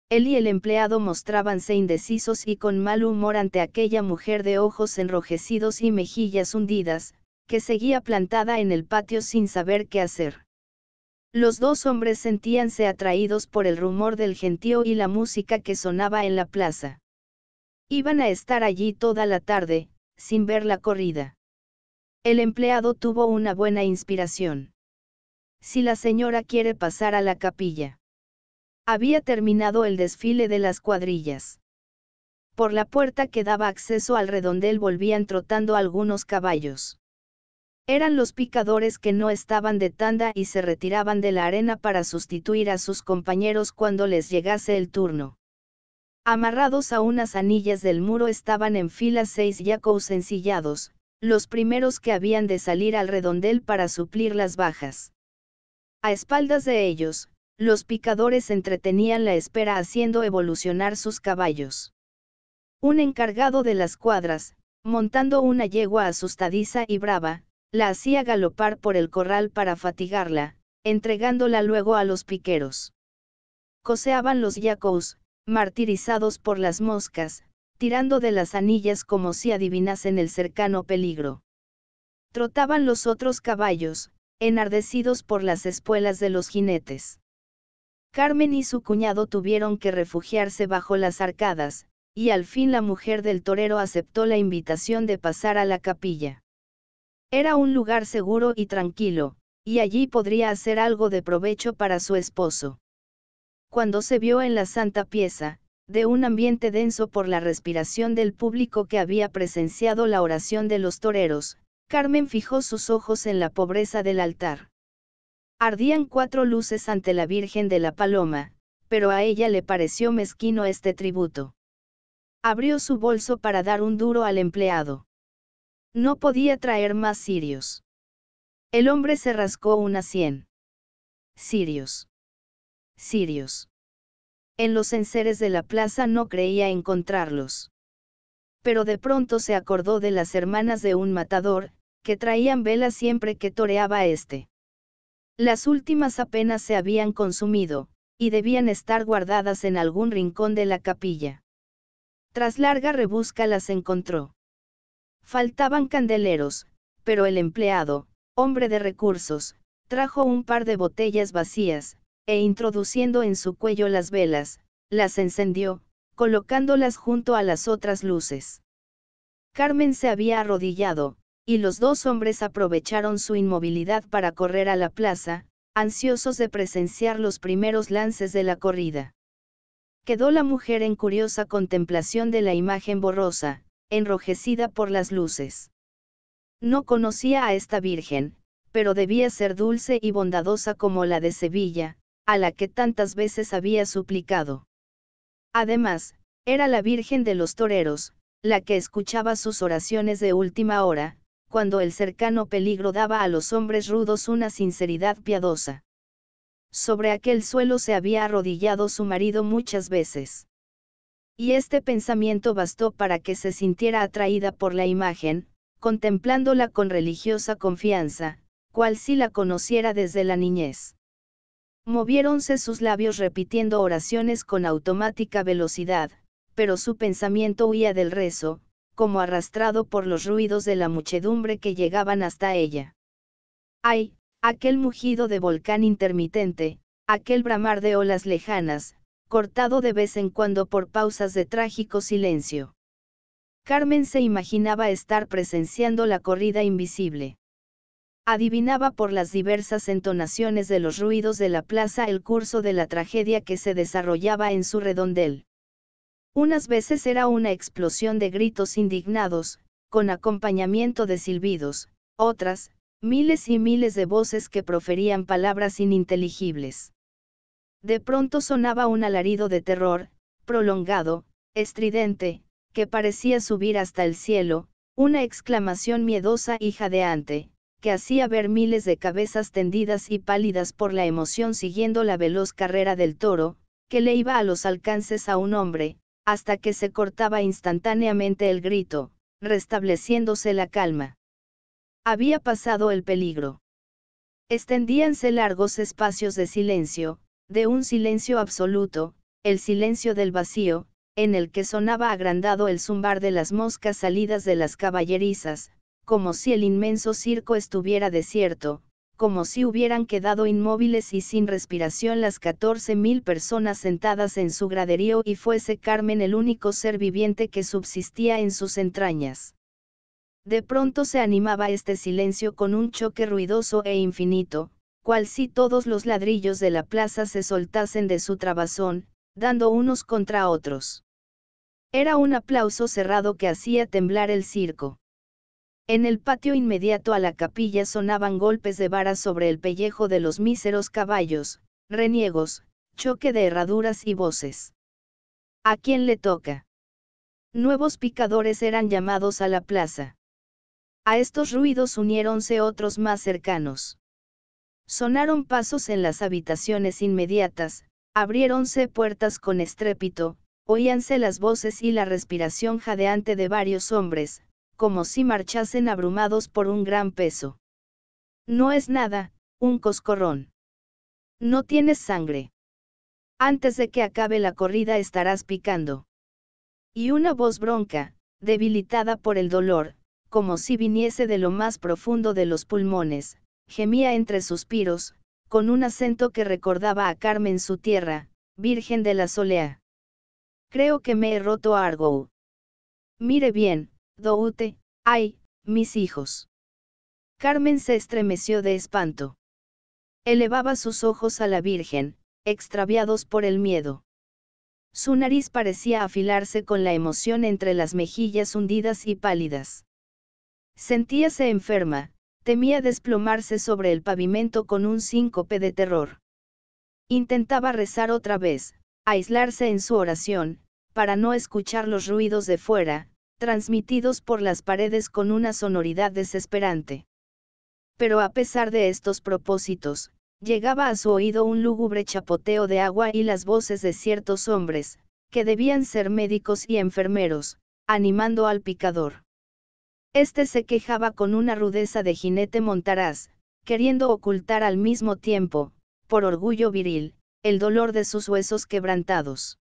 Él y el empleado mostrábanse indecisos y con mal humor ante aquella mujer de ojos enrojecidos y mejillas hundidas, que seguía plantada en el patio sin saber qué hacer. Los dos hombres sentíanse atraídos por el rumor del gentío y la música que sonaba en la plaza. Iban a estar allí toda la tarde, sin ver la corrida. El empleado tuvo una buena inspiración. Si la señora quiere pasar a la capilla. Había terminado el desfile de las cuadrillas. Por la puerta que daba acceso al redondel volvían trotando algunos caballos. Eran los picadores que no estaban de tanda y se retiraban de la arena para sustituir a sus compañeros cuando les llegase el turno. Amarrados a unas anillas del muro estaban en fila 6 yacos ensillados, los primeros que habían de salir al redondel para suplir las bajas. A espaldas de ellos, los picadores entretenían la espera haciendo evolucionar sus caballos. Un encargado de las cuadras, montando una yegua asustadiza y brava, la hacía galopar por el corral para fatigarla, entregándola luego a los piqueros. Coseaban los yacos, martirizados por las moscas, tirando de las anillas como si adivinasen el cercano peligro. Trotaban los otros caballos, enardecidos por las espuelas de los jinetes. Carmen y su cuñado tuvieron que refugiarse bajo las arcadas, y al fin la mujer del torero aceptó la invitación de pasar a la capilla. Era un lugar seguro y tranquilo, y allí podría hacer algo de provecho para su esposo. Cuando se vio en la santa pieza, de un ambiente denso por la respiración del público que había presenciado la oración de los toreros, Carmen fijó sus ojos en la pobreza del altar. Ardían 4 luces ante la Virgen de la Paloma, pero a ella le pareció mezquino este tributo. Abrió su bolso para dar un duro al empleado. No podía traer más cirios. El hombre se rascó unas 100. Cirios. Cirios. En los enseres de la plaza no creía encontrarlos. Pero de pronto se acordó de las hermanas de un matador, que traían velas siempre que toreaba este. Las últimas apenas se habían consumido, y debían estar guardadas en algún rincón de la capilla. Tras larga rebusca las encontró. Faltaban candeleros, pero el empleado, hombre de recursos, trajo un par de botellas vacías, e introduciendo en su cuello las velas, las encendió, colocándolas junto a las otras luces. Carmen se había arrodillado, y los dos hombres aprovecharon su inmovilidad para correr a la plaza, ansiosos de presenciar los primeros lances de la corrida. Quedó la mujer en curiosa contemplación de la imagen borrosa, enrojecida por las luces. No conocía a esta virgen, pero debía ser dulce y bondadosa como la de Sevilla, a la que tantas veces había suplicado. Además, era la Virgen de los Toreros, la que escuchaba sus oraciones de última hora, cuando el cercano peligro daba a los hombres rudos una sinceridad piadosa. Sobre aquel suelo se había arrodillado su marido muchas veces. Y este pensamiento bastó para que se sintiera atraída por la imagen, contemplándola con religiosa confianza, cual si la conociera desde la niñez. Moviéronse sus labios repitiendo oraciones con automática velocidad, pero su pensamiento huía del rezo, como arrastrado por los ruidos de la muchedumbre que llegaban hasta ella. ¡Ay! Aquel mugido de volcán intermitente, aquel bramar de olas lejanas, cortado de vez en cuando por pausas de trágico silencio. Carmen se imaginaba estar presenciando la corrida invisible. Adivinaba por las diversas entonaciones de los ruidos de la plaza el curso de la tragedia que se desarrollaba en su redondel. Unas veces era una explosión de gritos indignados, con acompañamiento de silbidos, otras, miles y miles de voces que proferían palabras ininteligibles. De pronto sonaba un alarido de terror, prolongado, estridente, que parecía subir hasta el cielo, una exclamación miedosa y jadeante, que hacía ver miles de cabezas tendidas y pálidas por la emoción siguiendo la veloz carrera del toro, que le iba a los alcances a un hombre, hasta que se cortaba instantáneamente el grito, restableciéndose la calma. Había pasado el peligro. Extendíanse largos espacios de silencio, de un silencio absoluto, el silencio del vacío, en el que sonaba agrandado el zumbar de las moscas salidas de las caballerizas, como si el inmenso circo estuviera desierto, como si hubieran quedado inmóviles y sin respiración las 14.000 personas sentadas en su graderío y fuese Carmen el único ser viviente que subsistía en sus entrañas. De pronto se animaba este silencio con un choque ruidoso e infinito, cual si todos los ladrillos de la plaza se soltasen de su trabazón, dando unos contra otros. Era un aplauso cerrado que hacía temblar el circo. En el patio inmediato a la capilla sonaban golpes de varas sobre el pellejo de los míseros caballos, reniegos, choque de herraduras y voces. ¿A quién le toca? Nuevos picadores eran llamados a la plaza. A estos ruidos uniéronse otros más cercanos. Sonaron pasos en las habitaciones inmediatas, abriéronse puertas con estrépito, oíanse las voces y la respiración jadeante de varios hombres, como si marchasen abrumados por un gran peso. No es nada, un coscorrón. No tienes sangre. Antes de que acabe la corrida estarás picando. Y una voz bronca, debilitada por el dolor, como si viniese de lo más profundo de los pulmones, gemía entre suspiros, con un acento que recordaba a Carmen su tierra, Virgen de la Solea. Creo que me he roto algo. Mire bien, Doute, ay, mis hijos. Carmen se estremeció de espanto. Elevaba sus ojos a la Virgen, extraviados por el miedo. Su nariz parecía afilarse con la emoción entre las mejillas hundidas y pálidas. Sentíase enferma, temía desplomarse sobre el pavimento con un síncope de terror. Intentaba rezar otra vez, aislarse en su oración, para no escuchar los ruidos de fuera, transmitidos por las paredes con una sonoridad desesperante. Pero a pesar de estos propósitos, llegaba a su oído un lúgubre chapoteo de agua y las voces de ciertos hombres, que debían ser médicos y enfermeros, animando al picador. Este se quejaba con una rudeza de jinete montaraz, queriendo ocultar al mismo tiempo, por orgullo viril, el dolor de sus huesos quebrantados.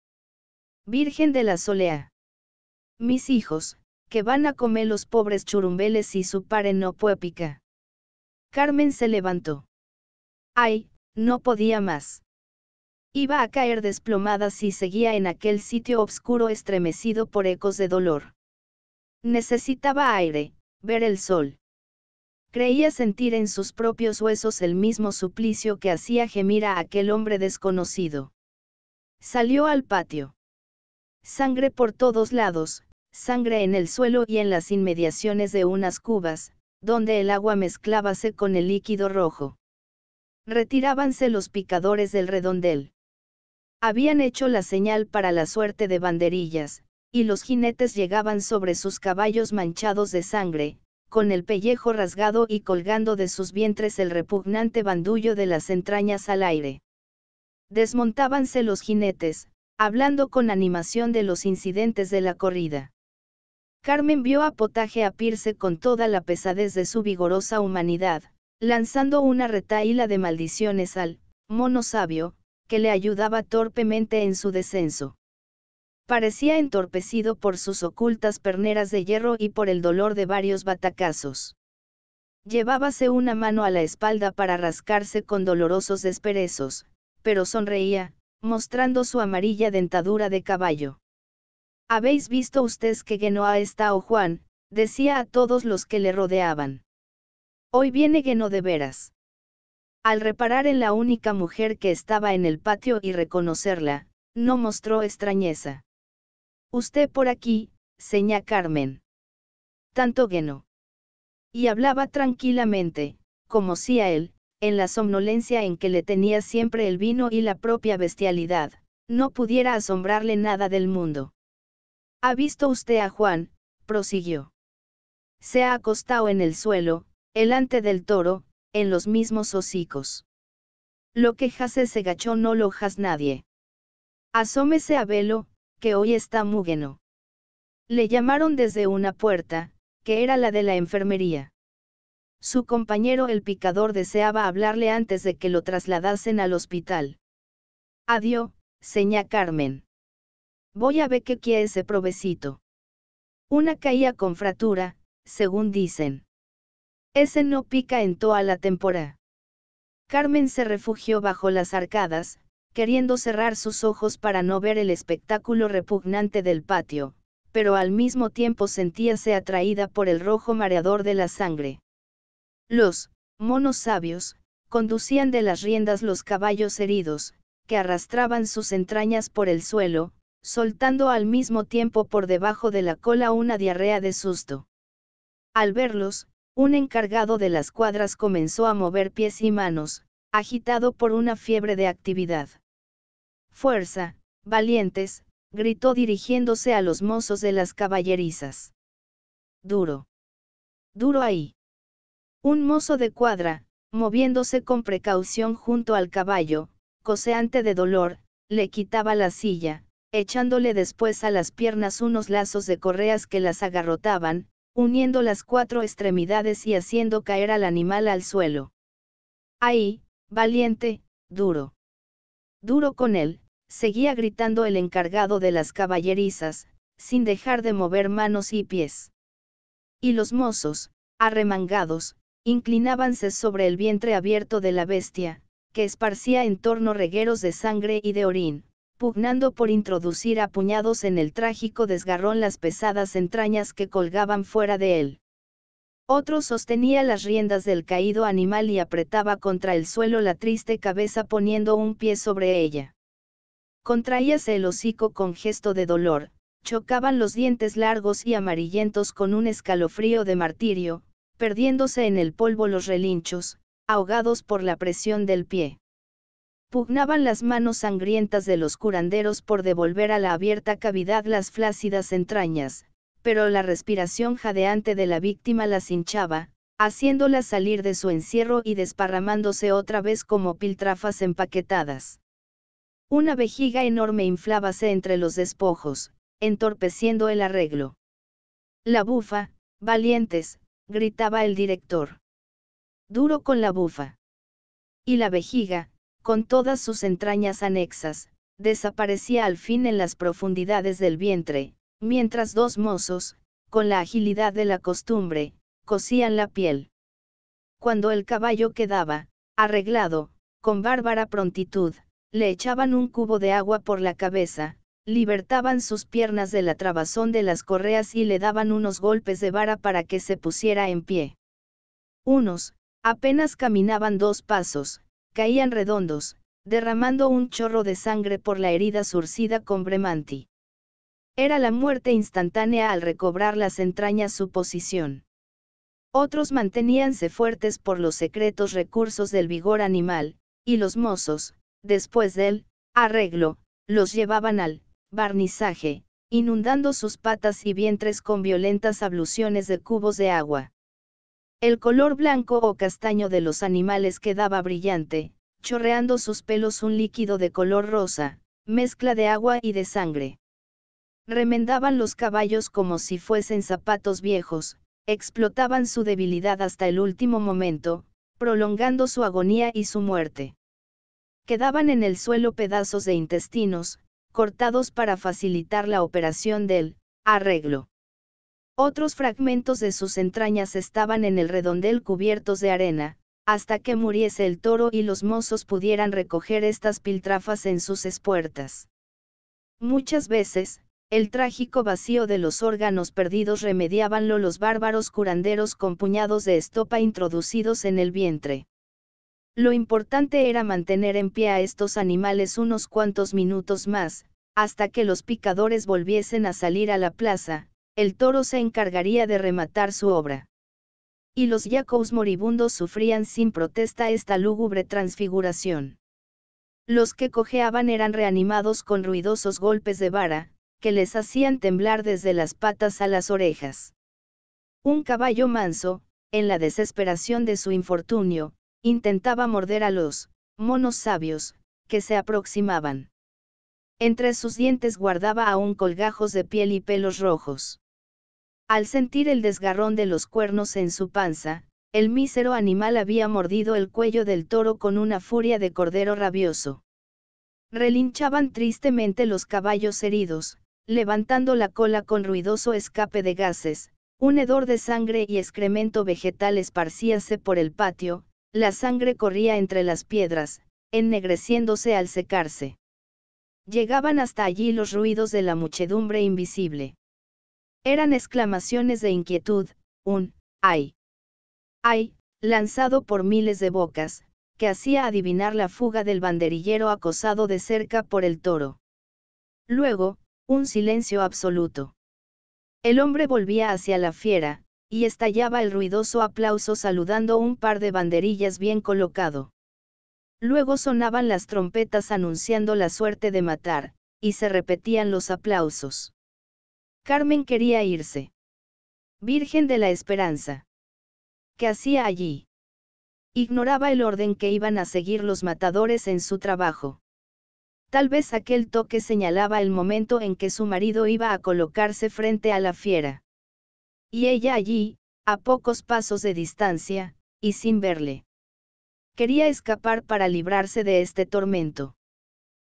Virgen de la Solea. Mis hijos, que van a comer los pobres churumbeles si su pare no puede picar. Carmen se levantó. Ay, no podía más. Iba a caer desplomada si seguía en aquel sitio obscuro estremecido por ecos de dolor. Necesitaba aire, ver el sol. Creía sentir en sus propios huesos el mismo suplicio que hacía gemir a aquel hombre desconocido. Salió al patio. Sangre por todos lados, sangre en el suelo y en las inmediaciones de unas cubas, donde el agua mezclábase con el líquido rojo. Retirábanse los picadores del redondel. Habían hecho la señal para la suerte de banderillas, y los jinetes llegaban sobre sus caballos manchados de sangre, con el pellejo rasgado y colgando de sus vientres el repugnante bandullo de las entrañas al aire. Desmontábanse los jinetes, hablando con animación de los incidentes de la corrida. Carmen vio a Potaje apirse con toda la pesadez de su vigorosa humanidad, lanzando una retahíla de maldiciones al mono sabio, que le ayudaba torpemente en su descenso. Parecía entorpecido por sus ocultas perneras de hierro y por el dolor de varios batacazos. Llevábase una mano a la espalda para rascarse con dolorosos desperezos, pero sonreía, mostrando su amarilla dentadura de caballo. «¿Habéis visto ustedes que Gueno está o Juan?», decía a todos los que le rodeaban. «Hoy viene Gueno de veras». Al reparar en la única mujer que estaba en el patio y reconocerla, no mostró extrañeza. «Usted por aquí, señá Carmen». «Tanto Gueno». Y hablaba tranquilamente, como si a él, en la somnolencia en que le tenía siempre el vino y la propia bestialidad, no pudiera asombrarle nada del mundo. «¿Ha visto usted a Juan?», prosiguió. «Se ha acostado en el suelo, elante del toro, en los mismos hocicos. Lo que jase se gachó no lo jas nadie. Asómese a velo, que hoy está múgueno». Le llamaron desde una puerta, que era la de la enfermería. Su compañero el picador deseaba hablarle antes de que lo trasladasen al hospital. «Adiós, señá Carmen. Voy a ver qué quiere ese provecito. Una caía con fratura, según dicen. Ese no pica en toda la temporada». Carmen se refugió bajo las arcadas, queriendo cerrar sus ojos para no ver el espectáculo repugnante del patio, pero al mismo tiempo sentíase atraída por el rojo mareador de la sangre. Los monos sabios conducían de las riendas los caballos heridos, que arrastraban sus entrañas por el suelo, soltando al mismo tiempo por debajo de la cola una diarrea de susto. Al verlos, un encargado de las cuadras comenzó a mover pies y manos, agitado por una fiebre de actividad. «Fuerza, valientes», gritó dirigiéndose a los mozos de las caballerizas. «Duro. Duro ahí». Un mozo de cuadra, moviéndose con precaución junto al caballo, coceante de dolor, le quitaba la silla, echándole después a las piernas unos lazos de correas que las agarrotaban, uniendo las cuatro extremidades y haciendo caer al animal al suelo. «Ahí, valiente, duro. Duro con él», seguía gritando el encargado de las caballerizas, sin dejar de mover manos y pies. Y los mozos, arremangados, inclinábanse sobre el vientre abierto de la bestia, que esparcía en torno regueros de sangre y de orín, pugnando por introducir a puñados en el trágico desgarrón las pesadas entrañas que colgaban fuera de él. Otro sostenía las riendas del caído animal y apretaba contra el suelo la triste cabeza poniendo un pie sobre ella. Contraíase el hocico con gesto de dolor, chocaban los dientes largos y amarillentos con un escalofrío de martirio, perdiéndose en el polvo los relinchos, ahogados por la presión del pie. Pugnaban las manos sangrientas de los curanderos por devolver a la abierta cavidad las flácidas entrañas, pero la respiración jadeante de la víctima las hinchaba, haciéndolas salir de su encierro y desparramándose otra vez como piltrafas empaquetadas. Una vejiga enorme inflábase entre los despojos, entorpeciendo el arreglo. «La bufa, valientes», gritaba el director. «Duro con la bufa». Y la vejiga, con todas sus entrañas anexas, desaparecía al fin en las profundidades del vientre, mientras dos mozos, con la agilidad de la costumbre, cosían la piel. Cuando el caballo quedaba arreglado, con bárbara prontitud, le echaban un cubo de agua por la cabeza, libertaban sus piernas de la trabazón de las correas y le daban unos golpes de vara para que se pusiera en pie. Unos, apenas caminaban 2 pasos, caían redondos, derramando un chorro de sangre por la herida surcida con bremanti. Era la muerte instantánea al recobrar las entrañas su posición. Otros manteníanse fuertes por los secretos recursos del vigor animal, y los mozos, después del arreglo, los llevaban al barnizaje, inundando sus patas y vientres con violentas abluciones de cubos de agua. El color blanco o castaño de los animales quedaba brillante, chorreando sus pelos un líquido de color rosa, mezcla de agua y de sangre. Remendaban los caballos como si fuesen zapatos viejos, explotaban su debilidad hasta el último momento, prolongando su agonía y su muerte. Quedaban en el suelo pedazos de intestinos, cortados para facilitar la operación del arreglo. Otros fragmentos de sus entrañas estaban en el redondel cubiertos de arena, hasta que muriese el toro y los mozos pudieran recoger estas piltrafas en sus espuertas. Muchas veces, el trágico vacío de los órganos perdidos remediábanlo los bárbaros curanderos con puñados de estopa introducidos en el vientre. Lo importante era mantener en pie a estos animales unos cuantos minutos más, hasta que los picadores volviesen a salir a la plaza. El toro se encargaría de rematar su obra. Y los yacos moribundos sufrían sin protesta esta lúgubre transfiguración. Los que cojeaban eran reanimados con ruidosos golpes de vara, que les hacían temblar desde las patas a las orejas. Un caballo manso, en la desesperación de su infortunio, intentaba morder a los monos sabios, que se aproximaban. Entre sus dientes guardaba aún colgajos de piel y pelos rojos. Al sentir el desgarrón de los cuernos en su panza, el mísero animal había mordido el cuello del toro con una furia de cordero rabioso. Relinchaban tristemente los caballos heridos, levantando la cola con ruidoso escape de gases, un hedor de sangre y excremento vegetal esparcíase por el patio, la sangre corría entre las piedras, ennegreciéndose al secarse. Llegaban hasta allí los ruidos de la muchedumbre invisible. Eran exclamaciones de inquietud, un ¡ay! ¡Ay!, lanzado por miles de bocas, que hacía adivinar la fuga del banderillero acosado de cerca por el toro. Luego, un silencio absoluto. El hombre volvía hacia la fiera, y estallaba el ruidoso aplauso saludando un par de banderillas bien colocado. Luego sonaban las trompetas anunciando la suerte de matar, y se repetían los aplausos. Carmen quería irse. Virgen de la Esperanza. ¿Qué hacía allí? Ignoraba el orden que iban a seguir los matadores en su trabajo. Tal vez aquel toque señalaba el momento en que su marido iba a colocarse frente a la fiera. Y ella allí, a pocos pasos de distancia, y sin verle. Quería escapar para librarse de este tormento.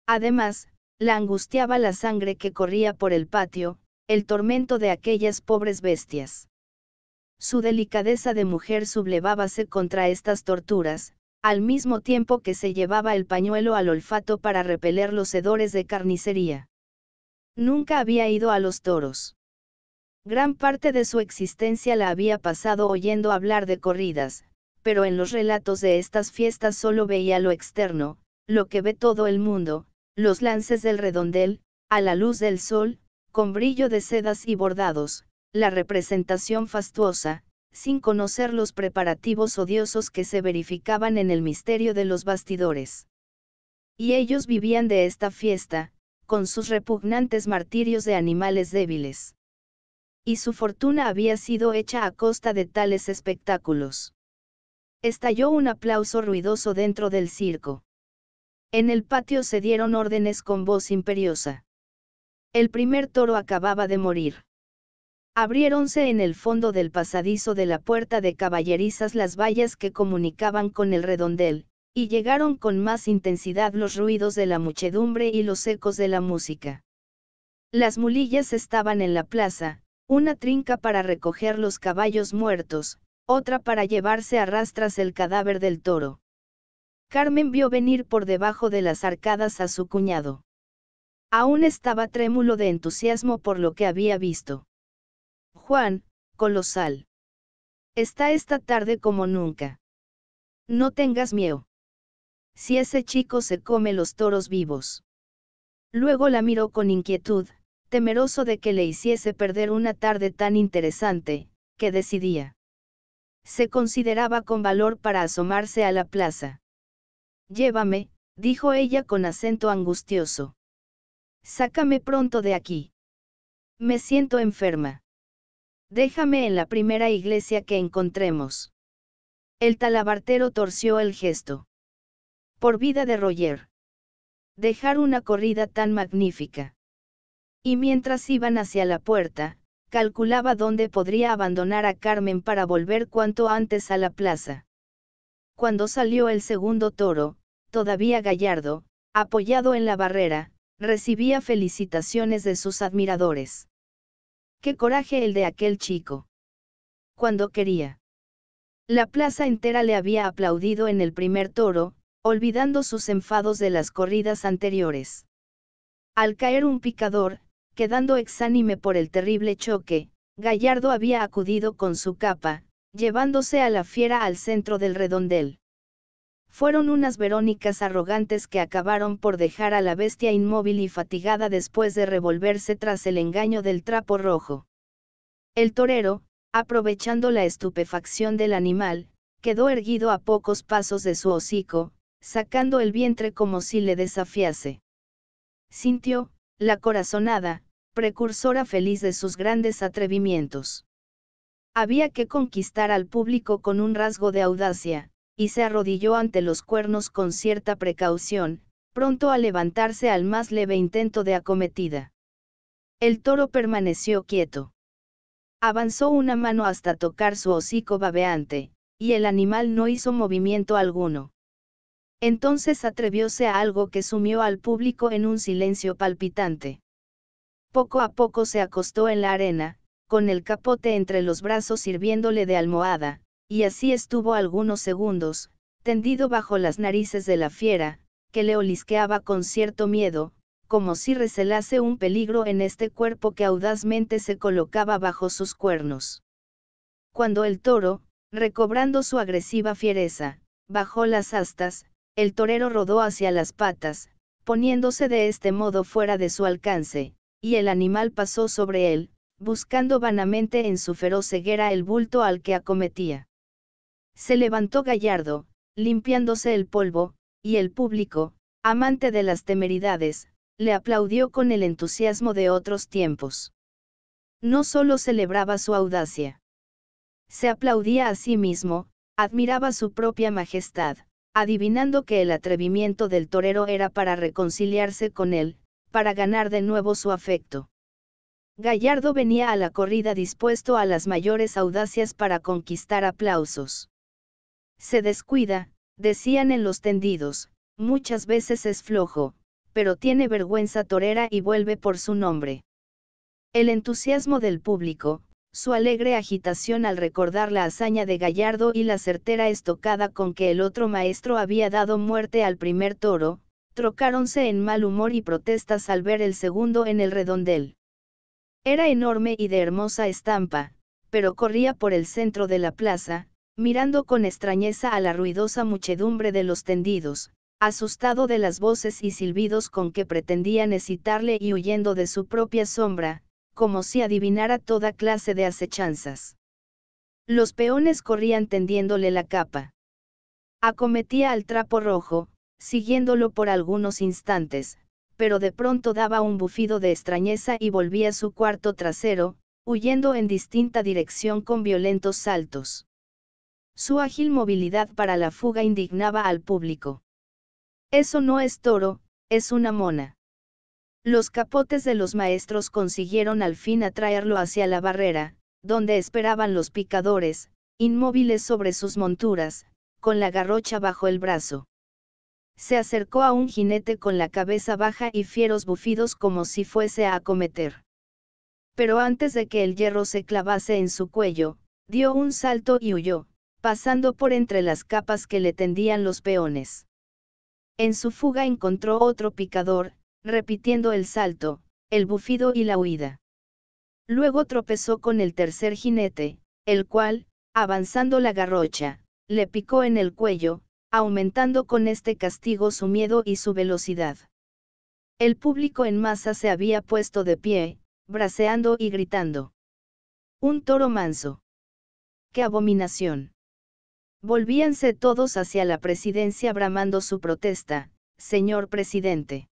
Además, la angustiaba la sangre que corría por el patio, el tormento de aquellas pobres bestias. Su delicadeza de mujer sublevábase contra estas torturas, al mismo tiempo que se llevaba el pañuelo al olfato para repeler los hedores de carnicería. Nunca había ido a los toros. Gran parte de su existencia la había pasado oyendo hablar de corridas, pero en los relatos de estas fiestas solo veía lo externo, lo que ve todo el mundo, los lances del redondel, a la luz del sol, con brillo de sedas y bordados, la representación fastuosa, sin conocer los preparativos odiosos que se verificaban en el misterio de los bastidores. Y ellos vivían de esta fiesta, con sus repugnantes martirios de animales débiles. Y su fortuna había sido hecha a costa de tales espectáculos. Estalló un aplauso ruidoso dentro del circo. En el patio se dieron órdenes con voz imperiosa. El primer toro acababa de morir. Abriéronse en el fondo del pasadizo de la puerta de caballerizas las vallas que comunicaban con el redondel, y llegaron con más intensidad los ruidos de la muchedumbre y los ecos de la música. Las mulillas estaban en la plaza, una trinca para recoger los caballos muertos, otra para llevarse a rastras el cadáver del toro. Carmen vio venir por debajo de las arcadas a su cuñado. Aún estaba trémulo de entusiasmo por lo que había visto. Juan, colosal. Está esta tarde como nunca. No tengas miedo. Si ese chico se come los toros vivos. Luego la miró con inquietud, temeroso de que le hiciese perder una tarde tan interesante, que decidía. Se consideraba con valor para asomarse a la plaza. Llévame, dijo ella con acento angustioso. Sácame pronto de aquí. Me siento enferma. Déjame en la primera iglesia que encontremos. El talabartero torció el gesto. Por vida de Roger. Dejar una corrida tan magnífica. Y mientras iban hacia la puerta, calculaba dónde podría abandonar a Carmen para volver cuanto antes a la plaza. Cuando salió el segundo toro, todavía Gallardo, apoyado en la barrera, recibía felicitaciones de sus admiradores. ¡Qué coraje el de aquel chico! Cuando quería. La plaza entera le había aplaudido en el primer toro, olvidando sus enfados de las corridas anteriores. Al caer un picador, quedando exánime por el terrible choque, Gallardo había acudido con su capa, llevándose a la fiera al centro del redondel. Fueron unas Verónicas arrogantes que acabaron por dejar a la bestia inmóvil y fatigada después de revolverse tras el engaño del trapo rojo. El torero, aprovechando la estupefacción del animal, quedó erguido a pocos pasos de su hocico, sacando el vientre como si le desafiase. Sintió, la corazonada, precursora feliz de sus grandes atrevimientos. Había que conquistar al público con un rasgo de audacia, y se arrodilló ante los cuernos con cierta precaución, pronto a levantarse al más leve intento de acometida. El toro permaneció quieto. Avanzó una mano hasta tocar su hocico babeante, y el animal no hizo movimiento alguno. Entonces atrevióse a algo que sumió al público en un silencio palpitante. Poco a poco se acostó en la arena, con el capote entre los brazos sirviéndole de almohada, y así estuvo algunos segundos, tendido bajo las narices de la fiera, que le olisqueaba con cierto miedo, como si recelase un peligro en este cuerpo que audazmente se colocaba bajo sus cuernos. Cuando el toro, recobrando su agresiva fiereza, bajó las astas, el torero rodó hacia las patas, poniéndose de este modo fuera de su alcance, y el animal pasó sobre él, buscando vanamente en su feroz ceguera el bulto al que acometía. Se levantó Gallardo, limpiándose el polvo, y el público, amante de las temeridades, le aplaudió con el entusiasmo de otros tiempos. No solo celebraba su audacia. Se aplaudía a sí mismo, admiraba su propia majestad, adivinando que el atrevimiento del torero era para reconciliarse con él, para ganar de nuevo su afecto. Gallardo venía a la corrida dispuesto a las mayores audacias para conquistar aplausos. Se descuida, decían en los tendidos, muchas veces es flojo, pero tiene vergüenza torera y vuelve por su nombre. El entusiasmo del público, su alegre agitación al recordar la hazaña de Gallardo y la certera estocada con que el otro maestro había dado muerte al primer toro, trocáronse en mal humor y protestas al ver el segundo en el redondel. Era enorme y de hermosa estampa, pero corría por el centro de la plaza, mirando con extrañeza a la ruidosa muchedumbre de los tendidos, asustado de las voces y silbidos con que pretendían excitarle y huyendo de su propia sombra, como si adivinara toda clase de acechanzas. Los peones corrían tendiéndole la capa. Acometía al trapo rojo, siguiéndolo por algunos instantes, pero de pronto daba un bufido de extrañeza y volvía a su cuarto trasero, huyendo en distinta dirección con violentos saltos. Su ágil movilidad para la fuga indignaba al público. Eso no es toro, es una mona. Los capotes de los maestros consiguieron al fin atraerlo hacia la barrera, donde esperaban los picadores, inmóviles sobre sus monturas, con la garrocha bajo el brazo. Se acercó a un jinete con la cabeza baja y fieros bufidos como si fuese a acometer. Pero antes de que el hierro se clavase en su cuello, dio un salto y huyó, pasando por entre las capas que le tendían los peones. En su fuga encontró otro picador, repitiendo el salto, el bufido y la huida. Luego tropezó con el tercer jinete, el cual, avanzando la garrocha, le picó en el cuello, aumentando con este castigo su miedo y su velocidad. El público en masa se había puesto de pie, braceando y gritando. Un toro manso. ¡Qué abominación! Volvíanse todos hacia la presidencia bramando su protesta: «Señor presidente».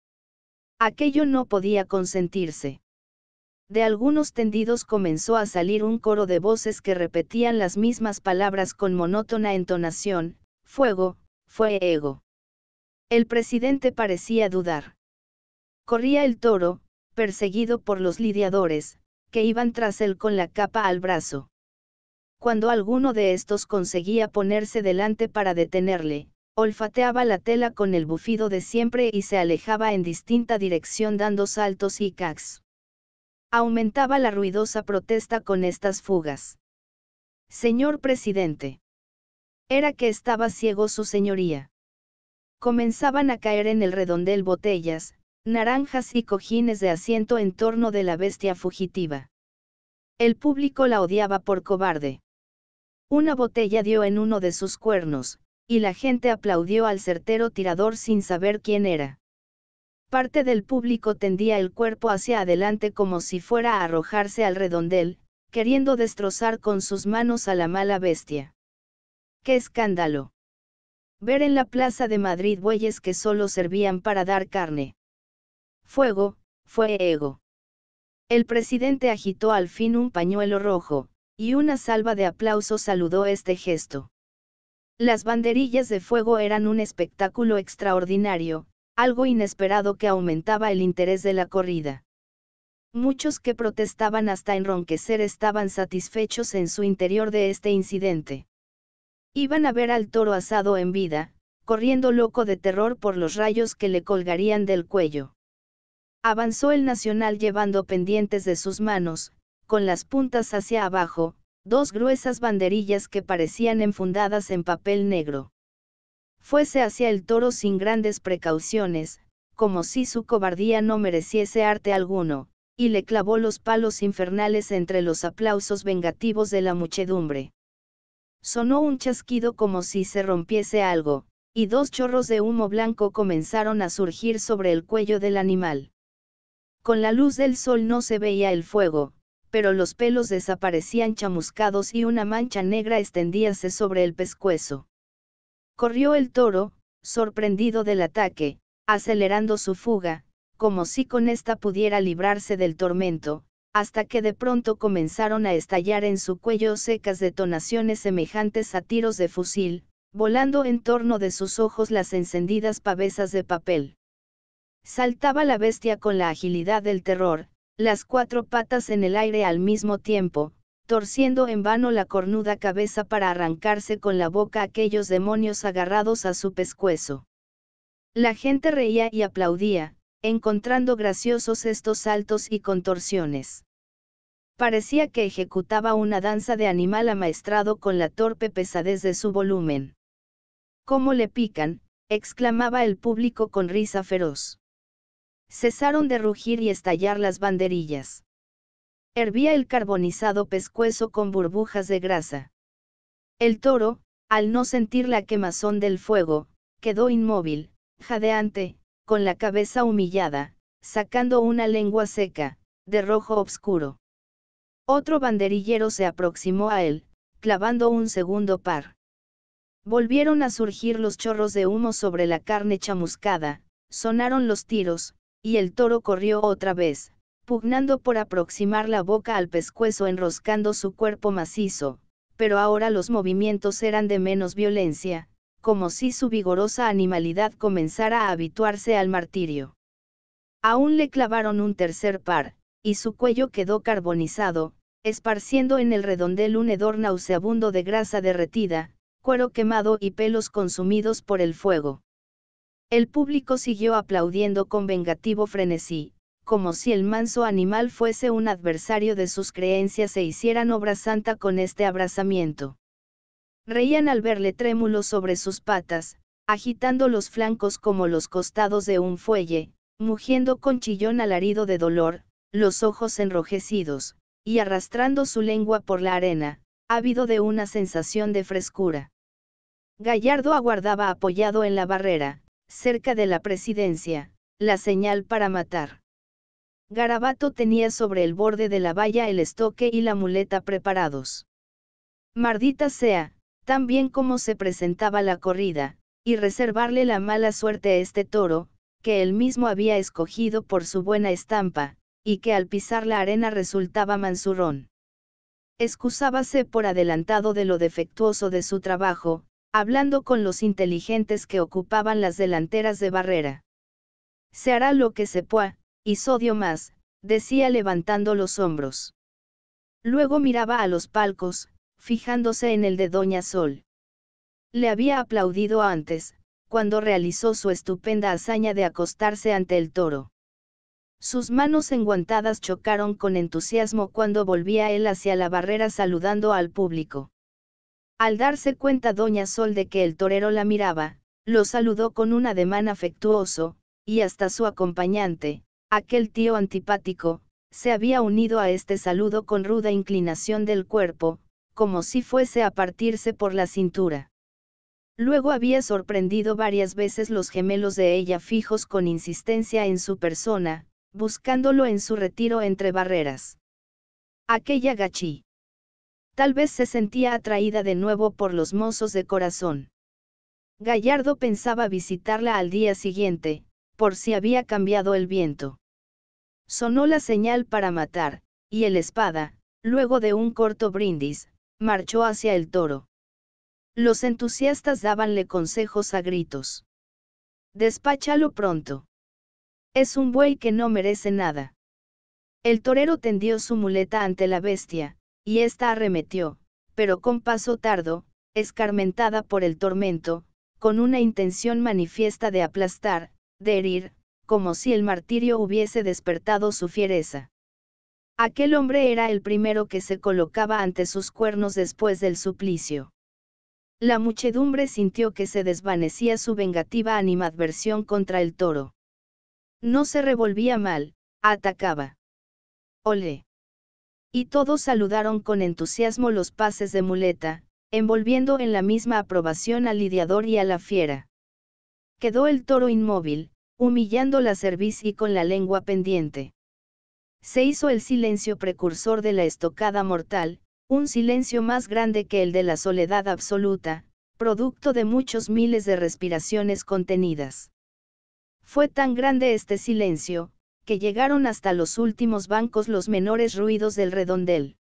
Aquello no podía consentirse. De algunos tendidos comenzó a salir un coro de voces que repetían las mismas palabras con monótona entonación: «Fuego, fuego». El presidente parecía dudar. Corría el toro, perseguido por los lidiadores, que iban tras él con la capa al brazo. Cuando alguno de estos conseguía ponerse delante para detenerle, olfateaba la tela con el bufido de siempre y se alejaba en distinta dirección dando saltos y cacs. Aumentaba la ruidosa protesta con estas fugas. «Señor presidente». Era que estaba ciego su señoría. Comenzaban a caer en el redondel botellas, naranjas y cojines de asiento en torno de la bestia fugitiva. El público la odiaba por cobarde. Una botella dio en uno de sus cuernos, y la gente aplaudió al certero tirador sin saber quién era. Parte del público tendía el cuerpo hacia adelante como si fuera a arrojarse al redondel, queriendo destrozar con sus manos a la mala bestia. ¡Qué escándalo! Ver en la plaza de Madrid bueyes que solo servían para dar carne. «Fuego, fuego». El presidente agitó al fin un pañuelo rojo, y una salva de aplausos saludó este gesto. Las banderillas de fuego eran un espectáculo extraordinario, algo inesperado que aumentaba el interés de la corrida. Muchos que protestaban hasta enronquecer estaban satisfechos en su interior de este incidente. Iban a ver al toro asado en vida, corriendo loco de terror por los rayos que le colgarían del cuello. Avanzó el nacional llevando pendientes de sus manos, con las puntas hacia abajo, dos gruesas banderillas que parecían enfundadas en papel negro. Fuese hacia el toro sin grandes precauciones, como si su cobardía no mereciese arte alguno, y le clavó los palos infernales entre los aplausos vengativos de la muchedumbre. Sonó un chasquido como si se rompiese algo, y dos chorros de humo blanco comenzaron a surgir sobre el cuello del animal. Con la luz del sol no se veía el fuego, pero los pelos desaparecían chamuscados y una mancha negra extendíase sobre el pescuezo. Corrió el toro, sorprendido del ataque, acelerando su fuga, como si con esta pudiera librarse del tormento, hasta que de pronto comenzaron a estallar en su cuello secas detonaciones semejantes a tiros de fusil, volando en torno de sus ojos las encendidas pavesas de papel. Saltaba la bestia con la agilidad del terror, las cuatro patas en el aire al mismo tiempo, torciendo en vano la cornuda cabeza para arrancarse con la boca aquellos demonios agarrados a su pescuezo. La gente reía y aplaudía, encontrando graciosos estos saltos y contorsiones. Parecía que ejecutaba una danza de animal amaestrado con la torpe pesadez de su volumen. «¿Cómo le pican?», exclamaba el público con risa feroz. Cesaron de rugir y estallar las banderillas. Hervía el carbonizado pescuezo con burbujas de grasa. El toro, al no sentir la quemazón del fuego, quedó inmóvil, jadeante, con la cabeza humillada, sacando una lengua seca, de rojo obscuro. Otro banderillero se aproximó a él, clavando un segundo par. Volvieron a surgir los chorros de humo sobre la carne chamuscada, sonaron los tiros, y el toro corrió otra vez, pugnando por aproximar la boca al pescuezo enroscando su cuerpo macizo, pero ahora los movimientos eran de menos violencia, como si su vigorosa animalidad comenzara a habituarse al martirio. Aún le clavaron un tercer par, y su cuello quedó carbonizado, esparciendo en el redondel un hedor nauseabundo de grasa derretida, cuero quemado y pelos consumidos por el fuego. El público siguió aplaudiendo con vengativo frenesí, como si el manso animal fuese un adversario de sus creencias e hicieran obra santa con este abrazamiento. Reían al verle trémulo sobre sus patas, agitando los flancos como los costados de un fuelle, mugiendo con chillón alarido de dolor, los ojos enrojecidos, y arrastrando su lengua por la arena, ávido de una sensación de frescura. Gallardo aguardaba apoyado en la barrera, cerca de la presidencia, la señal para matar. Garabato tenía sobre el borde de la valla el estoque y la muleta preparados. «Maldita sea», tan bien como se presentaba la corrida, y reservarle la mala suerte a este toro, que él mismo había escogido por su buena estampa, y que al pisar la arena resultaba mansurrón. Excusábase por adelantado de lo defectuoso de su trabajo, hablando con los inteligentes que ocupaban las delanteras de barrera. Se hará lo que se pueda, y sodio más, decía levantando los hombros. Luego miraba a los palcos, fijándose en el de Doña Sol. Le había aplaudido antes, cuando realizó su estupenda hazaña de acostarse ante el toro. Sus manos enguantadas chocaron con entusiasmo cuando volvía él hacia la barrera saludando al público. Al darse cuenta Doña Sol de que el torero la miraba, lo saludó con un ademán afectuoso, y hasta su acompañante, aquel tío antipático, se había unido a este saludo con ruda inclinación del cuerpo, como si fuese a partirse por la cintura. Luego había sorprendido varias veces los gemelos de ella fijos con insistencia en su persona, buscándolo en su retiro entre barreras. Aquella gachí. Tal vez se sentía atraída de nuevo por los mozos de corazón. Gallardo pensaba visitarla al día siguiente, por si había cambiado el viento. Sonó la señal para matar, y el espada, luego de un corto brindis, marchó hacia el toro. Los entusiastas dábanle consejos a gritos. Despáchalo pronto. Es un buey que no merece nada. El torero tendió su muleta ante la bestia, y ésta arremetió, pero con paso tardo, escarmentada por el tormento, con una intención manifiesta de aplastar, de herir, como si el martirio hubiese despertado su fiereza. Aquel hombre era el primero que se colocaba ante sus cuernos después del suplicio. La muchedumbre sintió que se desvanecía su vengativa animadversión contra el toro. No se revolvía mal, atacaba. ¡Olé! Y todos saludaron con entusiasmo los pases de muleta, envolviendo en la misma aprobación al lidiador y a la fiera. Quedó el toro inmóvil, humillando la cerviz y con la lengua pendiente. Se hizo el silencio precursor de la estocada mortal, un silencio más grande que el de la soledad absoluta, producto de muchos miles de respiraciones contenidas. Fue tan grande este silencio, que llegaron hasta los últimos bancos los menores ruidos del redondel.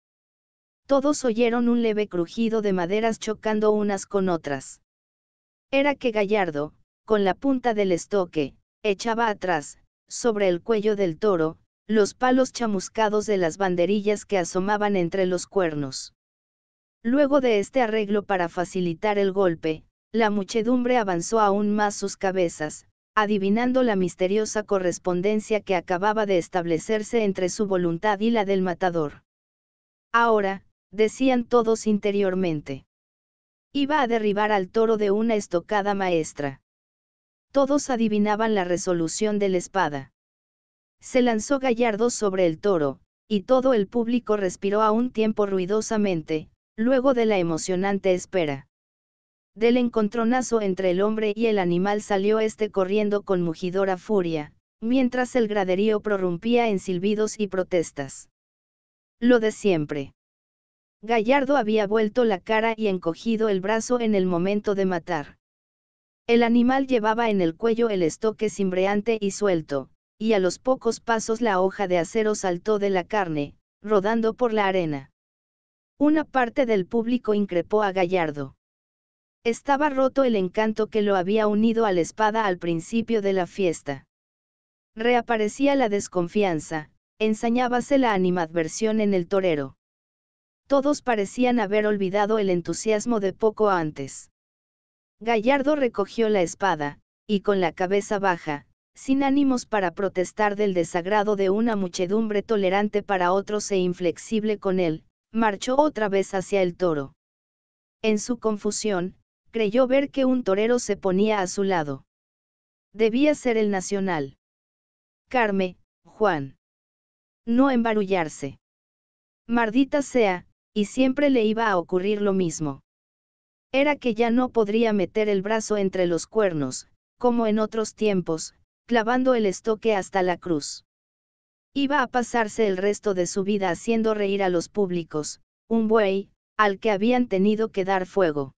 Todos oyeron un leve crujido de maderas chocando unas con otras. Era que Gallardo, con la punta del estoque, echaba atrás, sobre el cuello del toro, los palos chamuscados de las banderillas que asomaban entre los cuernos. Luego de este arreglo para facilitar el golpe, la muchedumbre avanzó aún más sus cabezas, adivinando la misteriosa correspondencia que acababa de establecerse entre su voluntad y la del matador. Ahora, decían todos interiormente. Iba a derribar al toro de una estocada maestra. Todos adivinaban la resolución de la espada. Se lanzó Gallardo sobre el toro, y todo el público respiró a un tiempo ruidosamente, luego de la emocionante espera. Del encontronazo entre el hombre y el animal salió este corriendo con mugidora furia, mientras el graderío prorrumpía en silbidos y protestas. Lo de siempre. Gallardo había vuelto la cara y encogido el brazo en el momento de matar. El animal llevaba en el cuello el estoque cimbreante y suelto, y a los pocos pasos la hoja de acero saltó de la carne, rodando por la arena. Una parte del público increpó a Gallardo. Estaba roto el encanto que lo había unido a la espada al principio de la fiesta. Reaparecía la desconfianza, ensañábase la animadversión en el torero. Todos parecían haber olvidado el entusiasmo de poco antes. Gallardo recogió la espada, y con la cabeza baja, sin ánimos para protestar del desagrado de una muchedumbre tolerante para otros e inflexible con él, marchó otra vez hacia el toro. En su confusión, creyó ver que un torero se ponía a su lado. Debía ser el nacional. Carme, Juan. No embarullarse. Maldita sea, y siempre le iba a ocurrir lo mismo. Era que ya no podría meter el brazo entre los cuernos, como en otros tiempos, clavando el estoque hasta la cruz. Iba a pasarse el resto de su vida haciendo reír a los públicos, un buey, al que habían tenido que dar fuego.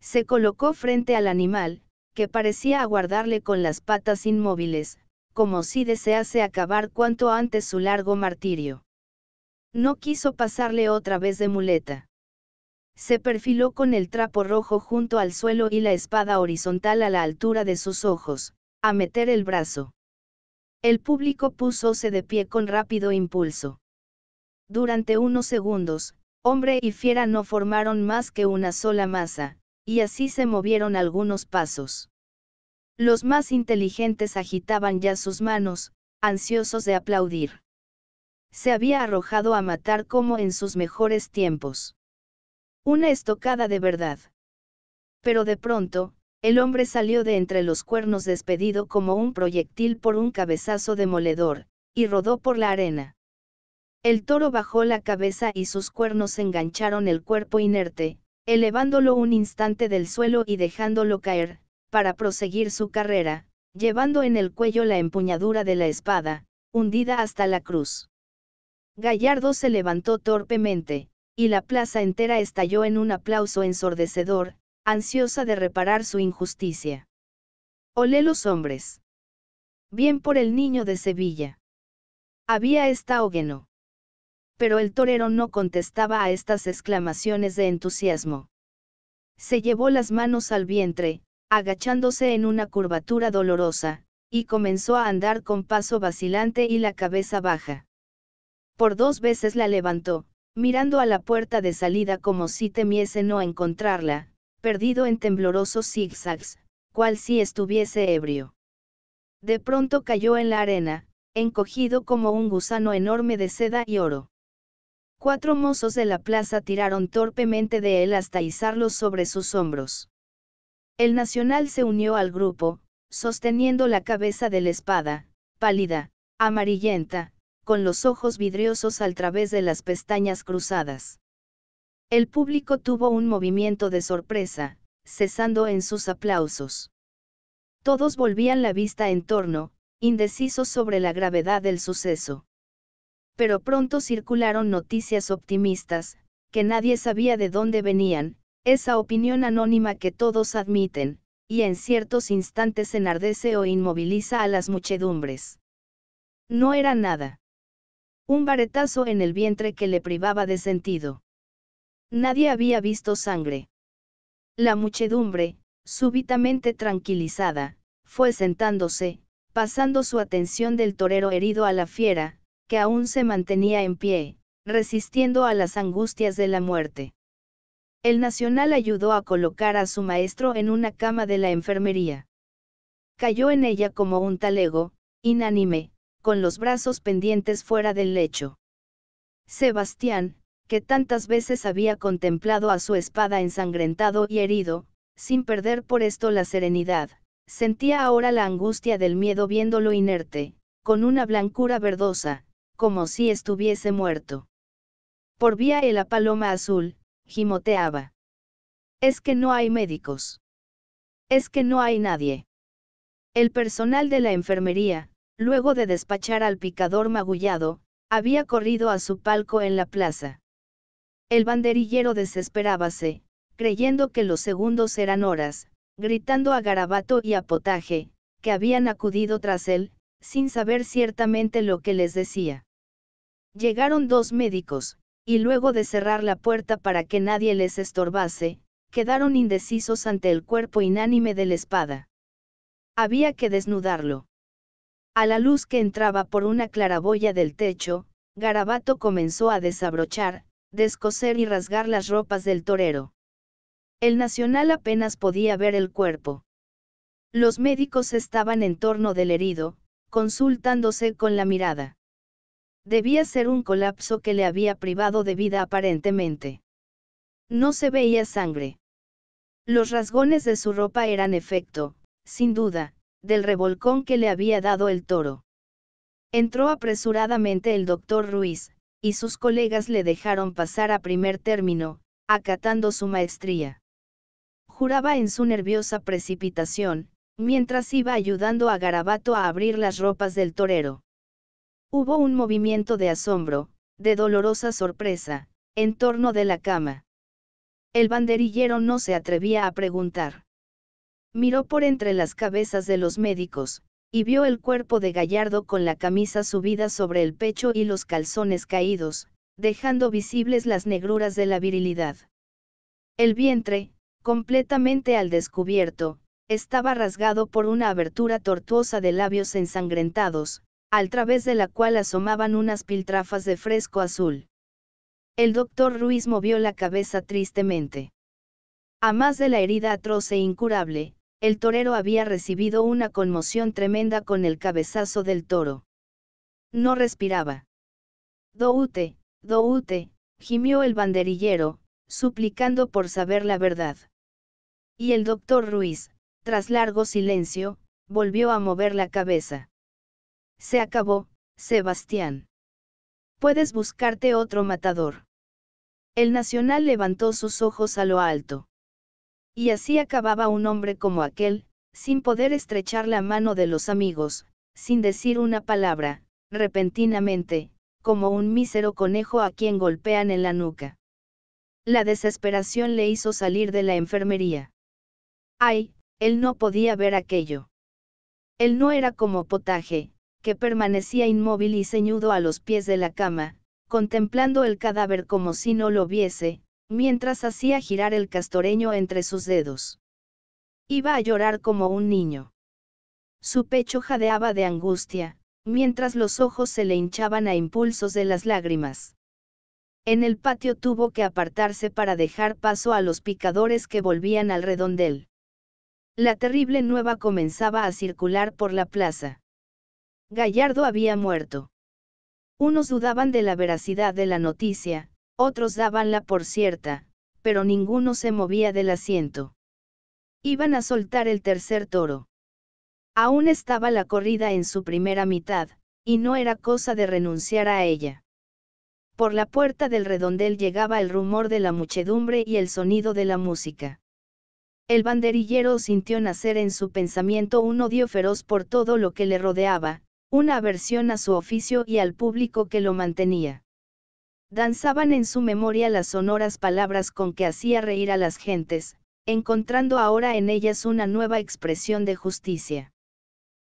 Se colocó frente al animal, que parecía aguardarle con las patas inmóviles, como si desease acabar cuanto antes su largo martirio. No quiso pasarle otra vez de muleta. Se perfiló con el trapo rojo junto al suelo y la espada horizontal a la altura de sus ojos, a meter el brazo. El público púsose de pie con rápido impulso. Durante unos segundos, hombre y fiera no formaron más que una sola masa, y así se movieron algunos pasos. Los más inteligentes agitaban ya sus manos, ansiosos de aplaudir. Se había arrojado a matar como en sus mejores tiempos. Una estocada de verdad. Pero de pronto, el hombre salió de entre los cuernos despedido como un proyectil por un cabezazo demoledor, y rodó por la arena. El toro bajó la cabeza y sus cuernos engancharon el cuerpo inerte, elevándolo un instante del suelo y dejándolo caer, para proseguir su carrera, llevando en el cuello la empuñadura de la espada, hundida hasta la cruz. Gallardo se levantó torpemente, y la plaza entera estalló en un aplauso ensordecedor, ansiosa de reparar su injusticia. Olé los hombres. Bien por el niño de Sevilla. Había estáogeno. Pero el torero no contestaba a estas exclamaciones de entusiasmo. Se llevó las manos al vientre, agachándose en una curvatura dolorosa, y comenzó a andar con paso vacilante y la cabeza baja. Por 2 veces la levantó, mirando a la puerta de salida como si temiese no encontrarla, perdido en temblorosos zigzags, cual si estuviese ebrio. De pronto cayó en la arena, encogido como un gusano enorme de seda y oro. 4 mozos de la plaza tiraron torpemente de él hasta izarlo sobre sus hombros. El nacional se unió al grupo, sosteniendo la cabeza de la espada, pálida, amarillenta, con los ojos vidriosos al través de las pestañas cruzadas. El público tuvo un movimiento de sorpresa, cesando en sus aplausos. Todos volvían la vista en torno, indecisos sobre la gravedad del suceso. Pero pronto circularon noticias optimistas, que nadie sabía de dónde venían, esa opinión anónima que todos admiten, y en ciertos instantes enardece o inmoviliza a las muchedumbres. No era nada. Un varetazo en el vientre que le privaba de sentido. Nadie había visto sangre. La muchedumbre, súbitamente tranquilizada, fue sentándose, pasando su atención del torero herido a la fiera, que aún se mantenía en pie, resistiendo a las angustias de la muerte. El nacional ayudó a colocar a su maestro en una cama de la enfermería. Cayó en ella como un talego, inánime, con los brazos pendientes fuera del lecho. Sebastián, que tantas veces había contemplado a su espada ensangrentado y herido, sin perder por esto la serenidad, sentía ahora la angustia del miedo viéndolo inerte, con una blancura verdosa, como si estuviese muerto. Por vía la paloma azul, gimoteaba. Es que no hay médicos. Es que no hay nadie. El personal de la enfermería, luego de despachar al picador magullado, había corrido a su palco en la plaza. El banderillero desesperábase, creyendo que los segundos eran horas, gritando a Garabato y a Potaje, que habían acudido tras él, sin saber ciertamente lo que les decía. Llegaron 2 médicos, y luego de cerrar la puerta para que nadie les estorbase, quedaron indecisos ante el cuerpo inánime de la espada. Había que desnudarlo. A la luz que entraba por una claraboya del techo, Garabato comenzó a desabrochar, descoser y rasgar las ropas del torero. El nacional apenas podía ver el cuerpo. Los médicos estaban en torno del herido, consultándose con la mirada. Debía ser un colapso que le había privado de vida aparentemente. No se veía sangre. Los rasgones de su ropa eran efecto, sin duda, del revolcón que le había dado el toro. Entró apresuradamente el doctor Ruiz, y sus colegas le dejaron pasar a primer término, acatando su maestría. Juraba en su nerviosa precipitación, mientras iba ayudando a Garabato a abrir las ropas del torero. Hubo un movimiento de asombro, de dolorosa sorpresa, en torno de la cama. El banderillero no se atrevía a preguntar. Miró por entre las cabezas de los médicos, y vio el cuerpo de Gallardo con la camisa subida sobre el pecho y los calzones caídos, dejando visibles las negruras de la virilidad. El vientre, completamente al descubierto, estaba rasgado por una abertura tortuosa de labios ensangrentados, al través de la cual asomaban unas piltrafas de fresco azul. El doctor Ruiz movió la cabeza tristemente. A más de la herida atroz e incurable, el torero había recibido una conmoción tremenda con el cabezazo del toro. No respiraba. Doute, doute, gimió el banderillero, suplicando por saber la verdad. Y el doctor Ruiz, tras largo silencio, volvió a mover la cabeza. Se acabó, Sebastián. Puedes buscarte otro matador. El Nacional levantó sus ojos a lo alto. Y así acababa un hombre como aquel, sin poder estrechar la mano de los amigos, sin decir una palabra, repentinamente, como un mísero conejo a quien golpean en la nuca. La desesperación le hizo salir de la enfermería. ¡Ay! Él no podía ver aquello. Él no era como Potaje, que permanecía inmóvil y ceñudo a los pies de la cama, contemplando el cadáver como si no lo viese, mientras hacía girar el castoreño entre sus dedos. Iba a llorar como un niño. Su pecho jadeaba de angustia, mientras los ojos se le hinchaban a impulsos de las lágrimas. En el patio tuvo que apartarse para dejar paso a los picadores que volvían al redondel. La terrible nueva comenzaba a circular por la plaza. Gallardo había muerto. Unos dudaban de la veracidad de la noticia, otros dábanla por cierta, pero ninguno se movía del asiento. Iban a soltar el tercer toro. Aún estaba la corrida en su primera mitad, y no era cosa de renunciar a ella. Por la puerta del redondel llegaba el rumor de la muchedumbre y el sonido de la música. El banderillero sintió nacer en su pensamiento un odio feroz por todo lo que le rodeaba, una aversión a su oficio y al público que lo mantenía. Danzaban en su memoria las sonoras palabras con que hacía reír a las gentes, encontrando ahora en ellas una nueva expresión de justicia.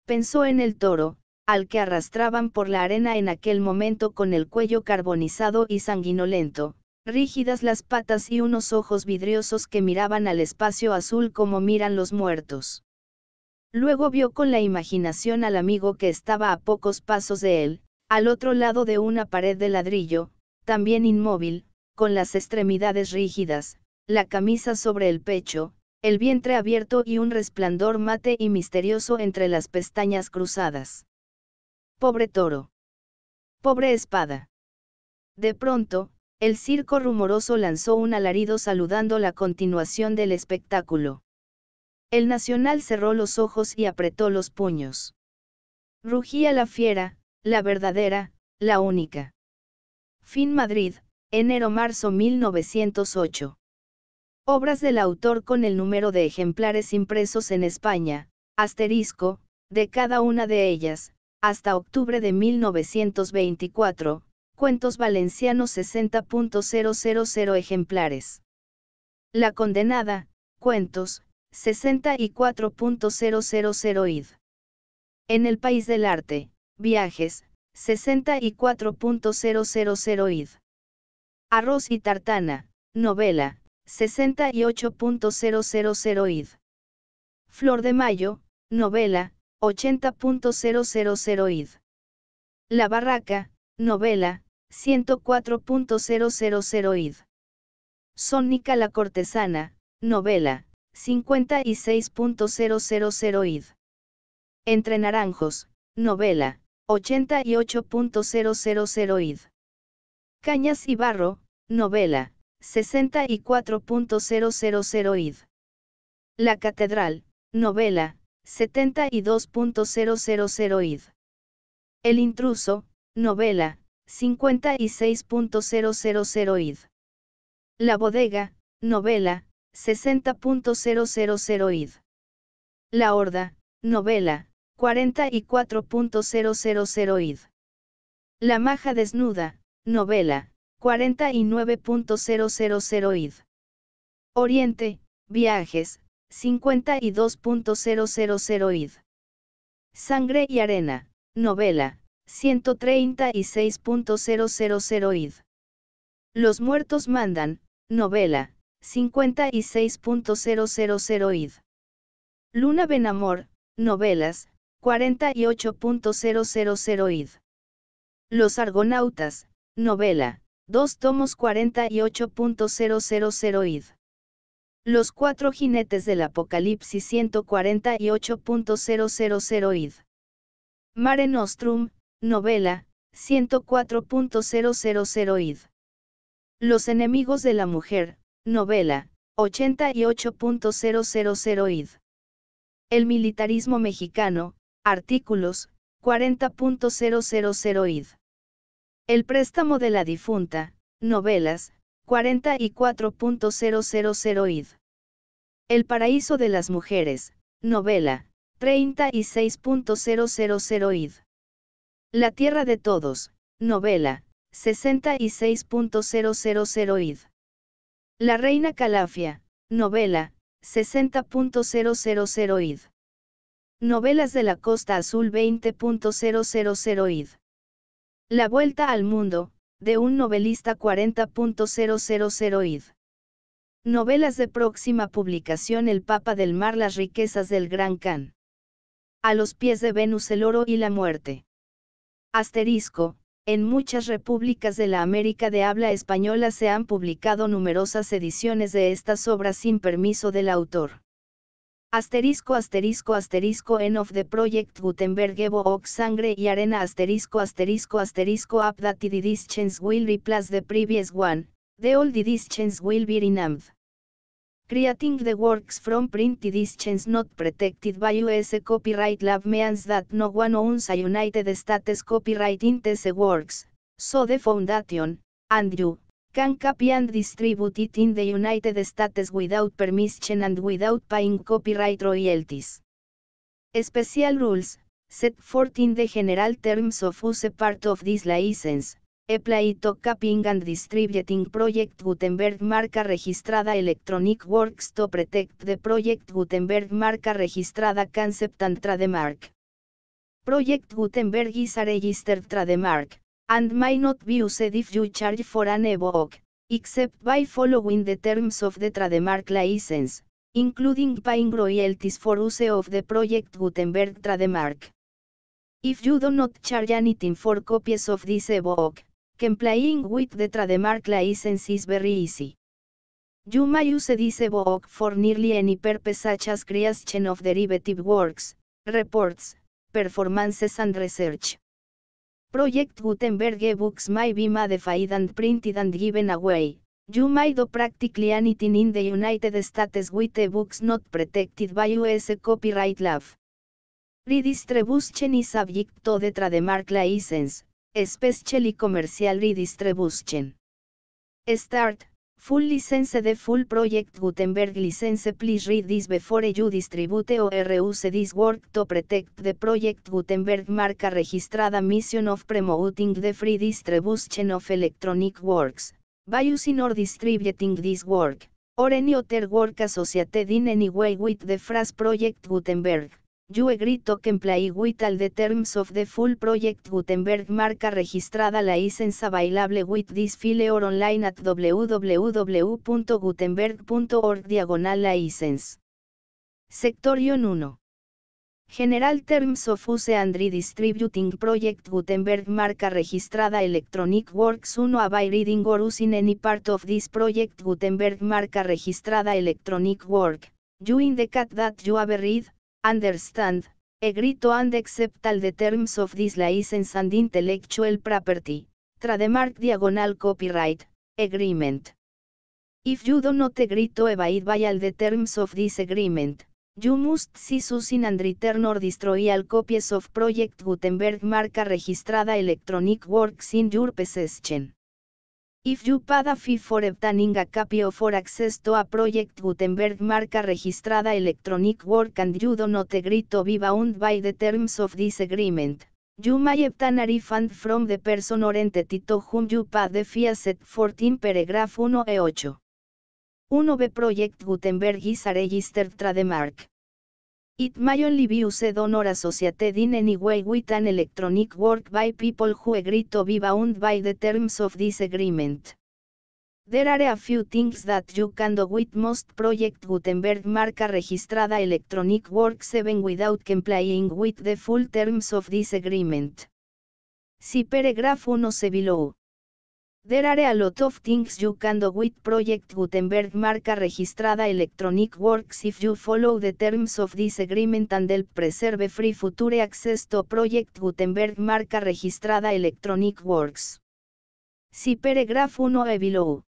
Pensó en el toro, al que arrastraban por la arena en aquel momento con el cuello carbonizado y sanguinolento, rígidas las patas y unos ojos vidriosos que miraban al espacio azul como miran los muertos. Luego vio con la imaginación al amigo que estaba a pocos pasos de él, al otro lado de una pared de ladrillo, también inmóvil, con las extremidades rígidas, la camisa sobre el pecho, el vientre abierto y un resplandor mate y misterioso entre las pestañas cruzadas. Pobre toro. Pobre espada. De pronto, el circo rumoroso lanzó un alarido saludando la continuación del espectáculo. El Nacional cerró los ojos y apretó los puños. Rugía la fiera, la verdadera, la única. Fin Madrid, enero-marzo 1908. Obras del autor con el número de ejemplares impresos en España, asterisco, de cada una de ellas, hasta octubre de 1924, Cuentos Valencianos 60.000 ejemplares. La Condenada, Cuentos, 64.000 id. En el País del Arte, Viajes, 64.000 id. Arroz y Tartana, Novela, 68.000 id. Flor de Mayo, Novela, 80.000 id. La Barraca, Novela, 104.000 id. Sónica la Cortesana, Novela, 56.000 id. Entre Naranjos, Novela, 88.000 id. Cañas y Barro, Novela, 64.000 id. La Catedral, Novela, 72.000 id. El Intruso, Novela, 56.000 id. La Bodega, Novela, 60.000 id. La Horda, Novela, 44.000 id. La Maja Desnuda, Novela, 49.000 id. Oriente, viajes, 52.000 id. Sangre y arena, novela, 136.000 id. Los muertos mandan, novela, 56.000 id. Luna Benamor, novelas, 48.000 id. Los Argonautas, novela, 2 tomos 48.000 id. Los Cuatro Jinetes del Apocalipsis 148.000 id. Mare Nostrum, novela, 104.000 id. Los Enemigos de la Mujer, novela, 88.000 id. El Militarismo Mexicano, artículos, 40.000 id. El Préstamo de la Difunta, novelas, 44.000 id. El Paraíso de las Mujeres, novela, 36.000 id. La Tierra de Todos, novela, 66.000 id. La Reina Calafia, novela, 60.000 id. Novelas de la Costa Azul 20.000 id. La Vuelta al Mundo, de un novelista 40.000 id. Novelas de próxima publicación El Papa del Mar, Las riquezas del Gran Khan. A los pies de Venus, el oro y la muerte. Asterisco, en muchas repúblicas de la América de habla española se han publicado numerosas ediciones de estas obras sin permiso del autor. Asterisco asterisco asterisco End of the Project Gutenberg Evo Ox Sangre y Arena asterisco asterisco asterisco Updated editions will replace the previous one, the old editions will be renamed. Creating the works from print editions not protected by US copyright law means that no one owns a United States copyright in these works, so the Foundation, and you, can copy and distribute it in the United States without permission and without paying copyright royalties. Special rules, set forth in the general terms of use part of this license, apply to copying and distributing Project Gutenberg marca registrada Electronic Works to protect the Project Gutenberg marca registrada concept and trademark. Project Gutenberg is a registered trademark, and may not be used if you charge for an evoke, except by following the terms of the trademark license, including paying royalties for use of the Project Gutenberg trademark. If you do not charge anything for copies of this evoke, complying with the trademark license is very easy. You may use this evoke for nearly any purpose such as creation of derivative works, reports, performances and research. Project Gutenberg ebooks may be modified and printed and given away. You may do practically anything in the United States with ebooks not protected by US copyright law. Redistribution is subject to the trademark license, especially commercial redistribution. Start, full license. The full Project Gutenberg license. Please read this before you distribute or use this work to protect the Project Gutenberg marca registrada mission of promoting the free distribution of electronic works, by using or distributing this work, or any other work associated in any way with the phrase Project Gutenberg. You agree to comply with all the terms of the full Project Gutenberg marca registrada license available with this file or online at www.gutenberg.org/license. Sectorion 1. General Terms of Use and Redistributing Project Gutenberg marca registrada Electronic Works 1. By reading or using any part of this Project Gutenberg marca registrada Electronic Work, you indicate that you have read, understand, agree to and accept all the terms of this license and intellectual property, trademark copyright, agreement. If you do not agree to abide by all the terms of this agreement, you must cease using and return or destroy all copies of Project Gutenberg marca registrada Electronic Works in your possession. If you paid a fee for obtaining a copy of or access to a Project Gutenberg marca registrada Electronic Work and you do not agree to be bound by the terms of this agreement, you may obtain a refund from the person or entity to whom you paid the fee as set forth in paragraph 1e8. 1b Project Gutenberg is a registered trademark. It may only be used on or associated in any way with an electronic work by people who agree to be bound by the terms of this agreement. There are a few things that you can do with most Project Gutenberg marca registrada electronic works even without complying with the full terms of this agreement. See paragraph 1c below. There are a lot of things you can do with Project Gutenberg marca registrada electronic works if you follow the terms of this agreement and help preserve free future access to Project Gutenberg marca registrada electronic works. See paragraph 1e below.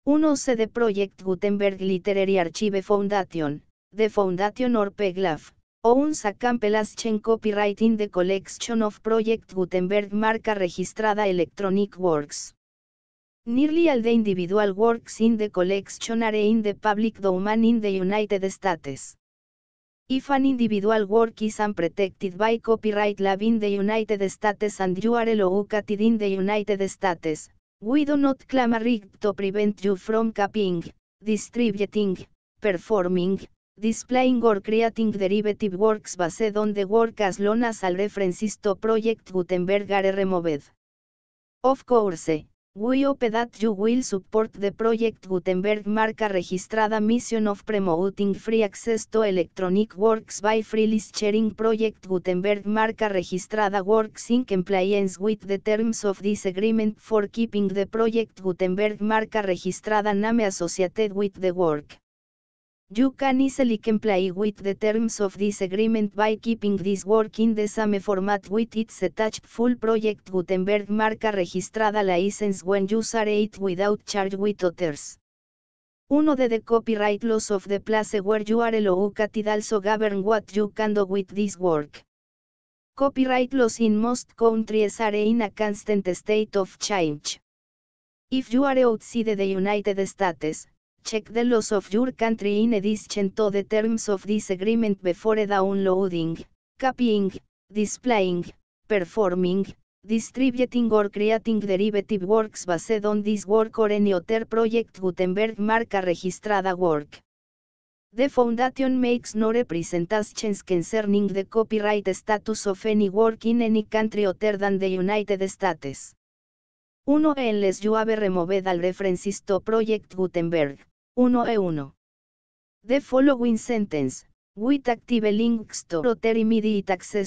1c The Project Gutenberg Literary Archive Foundation, the Foundation or PGLAF, owns a cancellation copyright in the collection of Project Gutenberg marca registrada electronic works. Nearly all the individual works in the collection are in the public domain in the United States. If an individual work is unprotected by copyright law in the United States and you are located in the United States, we do not claim a right to prevent you from copying, distributing, performing, displaying or creating derivative works based on the work as long as all references to Project Gutenberg are removed. Of course, we hope that you will support the Project Gutenberg marca registrada mission of promoting free access to electronic works by freely sharing Project Gutenberg marca registrada works in compliance with the terms of this agreement for keeping the Project Gutenberg marca registrada name associated with the work. You can easily comply with the terms of this agreement by keeping this work in the same format with its attached full Project Gutenberg marca registrada license when you share it without charge with others. 1 The copyright laws of the place where you are located also govern what you can do with this work. Copyright laws in most countries are in a constant state of change. If you are outside the United States, check the laws of your country in addition to the terms of this agreement before downloading, copying, displaying, performing, distributing or creating derivative works based on this work or any other Project Gutenberg marca registrada work. The Foundation makes no representations concerning the copyright status of any work in any country other than the United States. 1 Unless you have removed all references to Project Gutenberg. 1E1. The following sentence, with active links to other immediate access